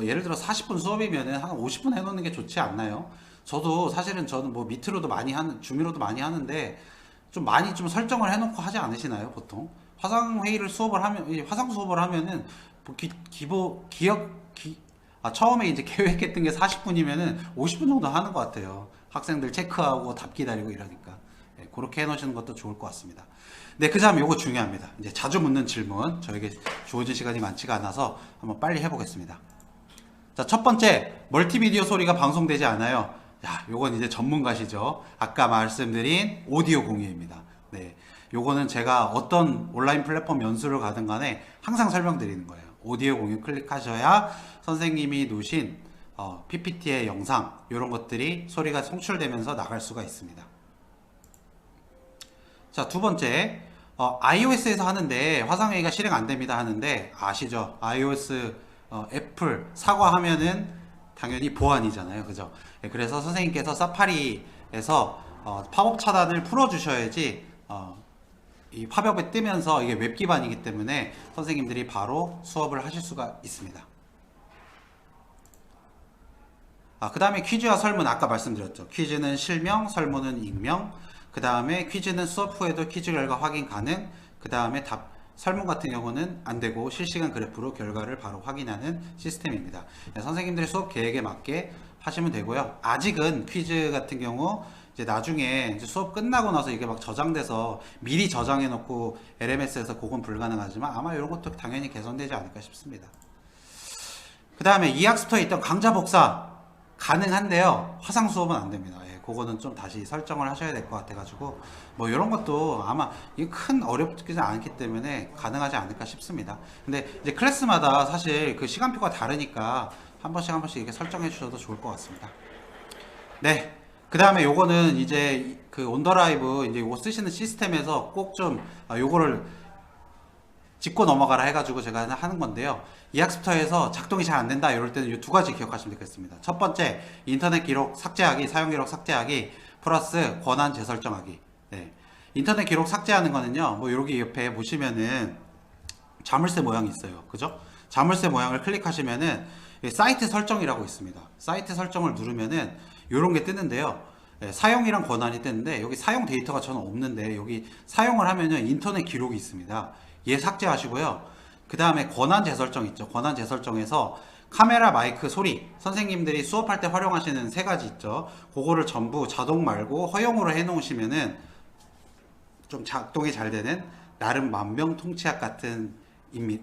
예를 들어 40분 수업이면은 한 50분 해놓는 게 좋지 않나요? 저도 사실은 저는 뭐 밑으로도 많이 줌으로도 많이 하는데 좀 많이 좀 설정을 해놓고 하지 않으시나요, 보통? 화상 수업을 하면은 뭐 처음에 이제 계획했던 게 40분이면은 50분 정도 하는 것 같아요. 학생들 체크하고 답 기다리고 이러니까. 예, 그렇게 해놓으시는 것도 좋을 것 같습니다. 네, 그 다음에 요거 중요합니다. 이제 자주 묻는 질문. 저에게 주어진 시간이 많지가 않아서 한번 빨리 해보겠습니다. 자, 첫 번째, 멀티미디어 소리가 방송되지 않아요. 야, 요건 이제 전문가시죠. 아까 말씀드린 오디오 공유입니다. 네, 요거는 제가 어떤 온라인 플랫폼 연수를 가든 간에 항상 설명드리는 거예요. 오디오 공유 클릭하셔야 선생님이 놓으신 PPT의 영상 이런 것들이 소리가 송출되면서 나갈 수가 있습니다. 자, 두 번째, iOS에서 하는데 화상회의가 실행 안 됩니다 하는데 아시죠? iOS 애플 사과하면은 당연히 보안이잖아요, 그죠? 예, 그래서 선생님께서 사파리에서 팝업 차단을 풀어주셔야지 이 팝업에 뜨면서 이게 웹 기반이기 때문에 선생님들이 바로 수업을 하실 수가 있습니다. 그 다음에 퀴즈와 설문 아까 말씀드렸죠. 퀴즈는 실명, 설문은 익명. 그 다음에 퀴즈는 수업 후에도 퀴즈 결과 확인 가능. 그 다음에 설문 같은 경우는 안 되고 실시간 그래프로 결과를 바로 확인하는 시스템입니다. 선생님들의 수업 계획에 맞게 하시면 되고요. 아직은 퀴즈 같은 경우 이제 나중에 이제 수업 끝나고 나서 이게 막 저장돼서 미리 저장해 놓고 LMS에서 그건 불가능하지만 아마 이런 것도 당연히 개선되지 않을까 싶습니다. 그 다음에 이학스토어에 있던 강좌 복사 가능한데요. 화상 수업은 안 됩니다. 예, 그거는 좀 다시 설정을 하셔야 될 것 같아가지고 뭐 이런 것도 아마 이게 큰 어렵지 않기 때문에 가능하지 않을까 싶습니다. 근데 이제 클래스마다 사실 그 시간표가 다르니까 한 번씩 이렇게 설정해 주셔도 좋을 것 같습니다. 네. 그 다음에 요거는 이제 그 온더라이브 이제 요거 쓰시는 시스템에서 꼭 좀 요거를 짚고 넘어가라 해가지고 제가 하는 건데요. 이학스토어에서 작동이 잘 안 된다 이럴 때는 이 두 가지 기억하시면 되겠습니다. 첫 번째, 인터넷 기록 삭제하기, 사용 기록 삭제하기, 플러스 권한 재설정하기. 네. 인터넷 기록 삭제하는 거는요, 뭐 여기 옆에 보시면은 자물쇠 모양이 있어요. 그죠? 자물쇠 모양을 클릭하시면은 사이트 설정이라고 있습니다. 사이트 설정을 누르면은 이런 게 뜨는데요. 사용이랑 권한이 뜨는데 여기 사용 데이터가 저는 없는데 여기 사용을 하면은 인터넷 기록이 있습니다. 얘 삭제하시고요. 그 다음에 권한 재설정 있죠. 권한 재설정에서 카메라, 마이크, 소리 선생님들이 수업할 때 활용하시는 세 가지 있죠. 그거를 전부 자동 말고 허용으로 해 놓으시면은 좀 작동이 잘 되는 나름 만병통치약 같은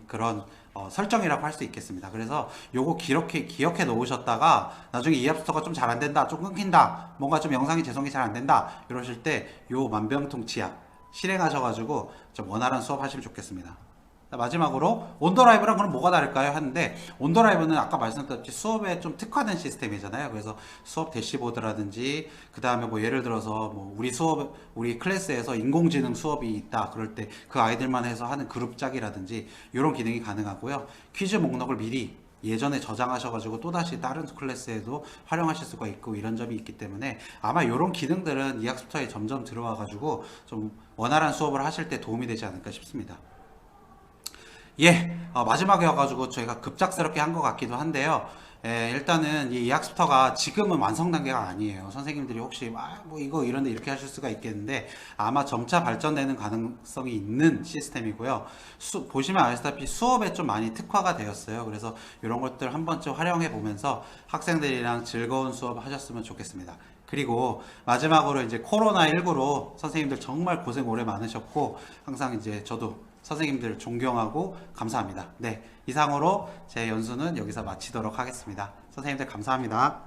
그런 설정이라고 할 수 있겠습니다. 그래서 요거 기억해 놓으셨다가 나중에 이합스토어가 좀 잘 안 된다, 좀 끊긴다, 뭔가 좀 영상이 재성이 잘 안 된다 이러실 때 요 만병통치약 실행하셔가지고 좀 원활한 수업 하시면 좋겠습니다. 마지막으로 온더라이브랑 그럼 뭐가 다를까요? 하는데 온더라이브는 아까 말씀드렸듯이 수업에 좀 특화된 시스템이잖아요. 그래서 수업 대시보드라든지 그 다음에 뭐 예를 들어서 뭐 우리 클래스에서 인공지능 수업이 있다 그럴 때 그 아이들만 해서 하는 그룹 짜기라든지 이런 기능이 가능하고요. 퀴즈 목록을 미리 예전에 저장하셔가지고 또다시 다른 클래스에도 활용하실 수가 있고 이런 점이 있기 때문에 아마 이런 기능들은 이학스토어에 점점 들어와가지고 좀 원활한 수업을 하실 때 도움이 되지 않을까 싶습니다. 예, 마지막에 와가지고 저희가 급작스럽게 한 것 같기도 한데요. 일단은 이 이학스토어가 지금은 완성 단계가 아니에요. 선생님들이 혹시 뭐 이거 이런데 이렇게 하실 수가 있겠는데 아마 점차 발전되는 가능성이 있는 시스템이고요. 보시면 아시다시피 수업에 좀 많이 특화가 되었어요. 그래서 이런 것들 한 번쯤 활용해 보면서 학생들이랑 즐거운 수업 하셨으면 좋겠습니다. 그리고 마지막으로 이제 코로나19로 선생님들 정말 고생 오래 많으셨고 항상 이제 저도 선생님들 존경하고 감사합니다. 네, 이상으로 제 연수는 여기서 마치도록 하겠습니다. 선생님들 감사합니다.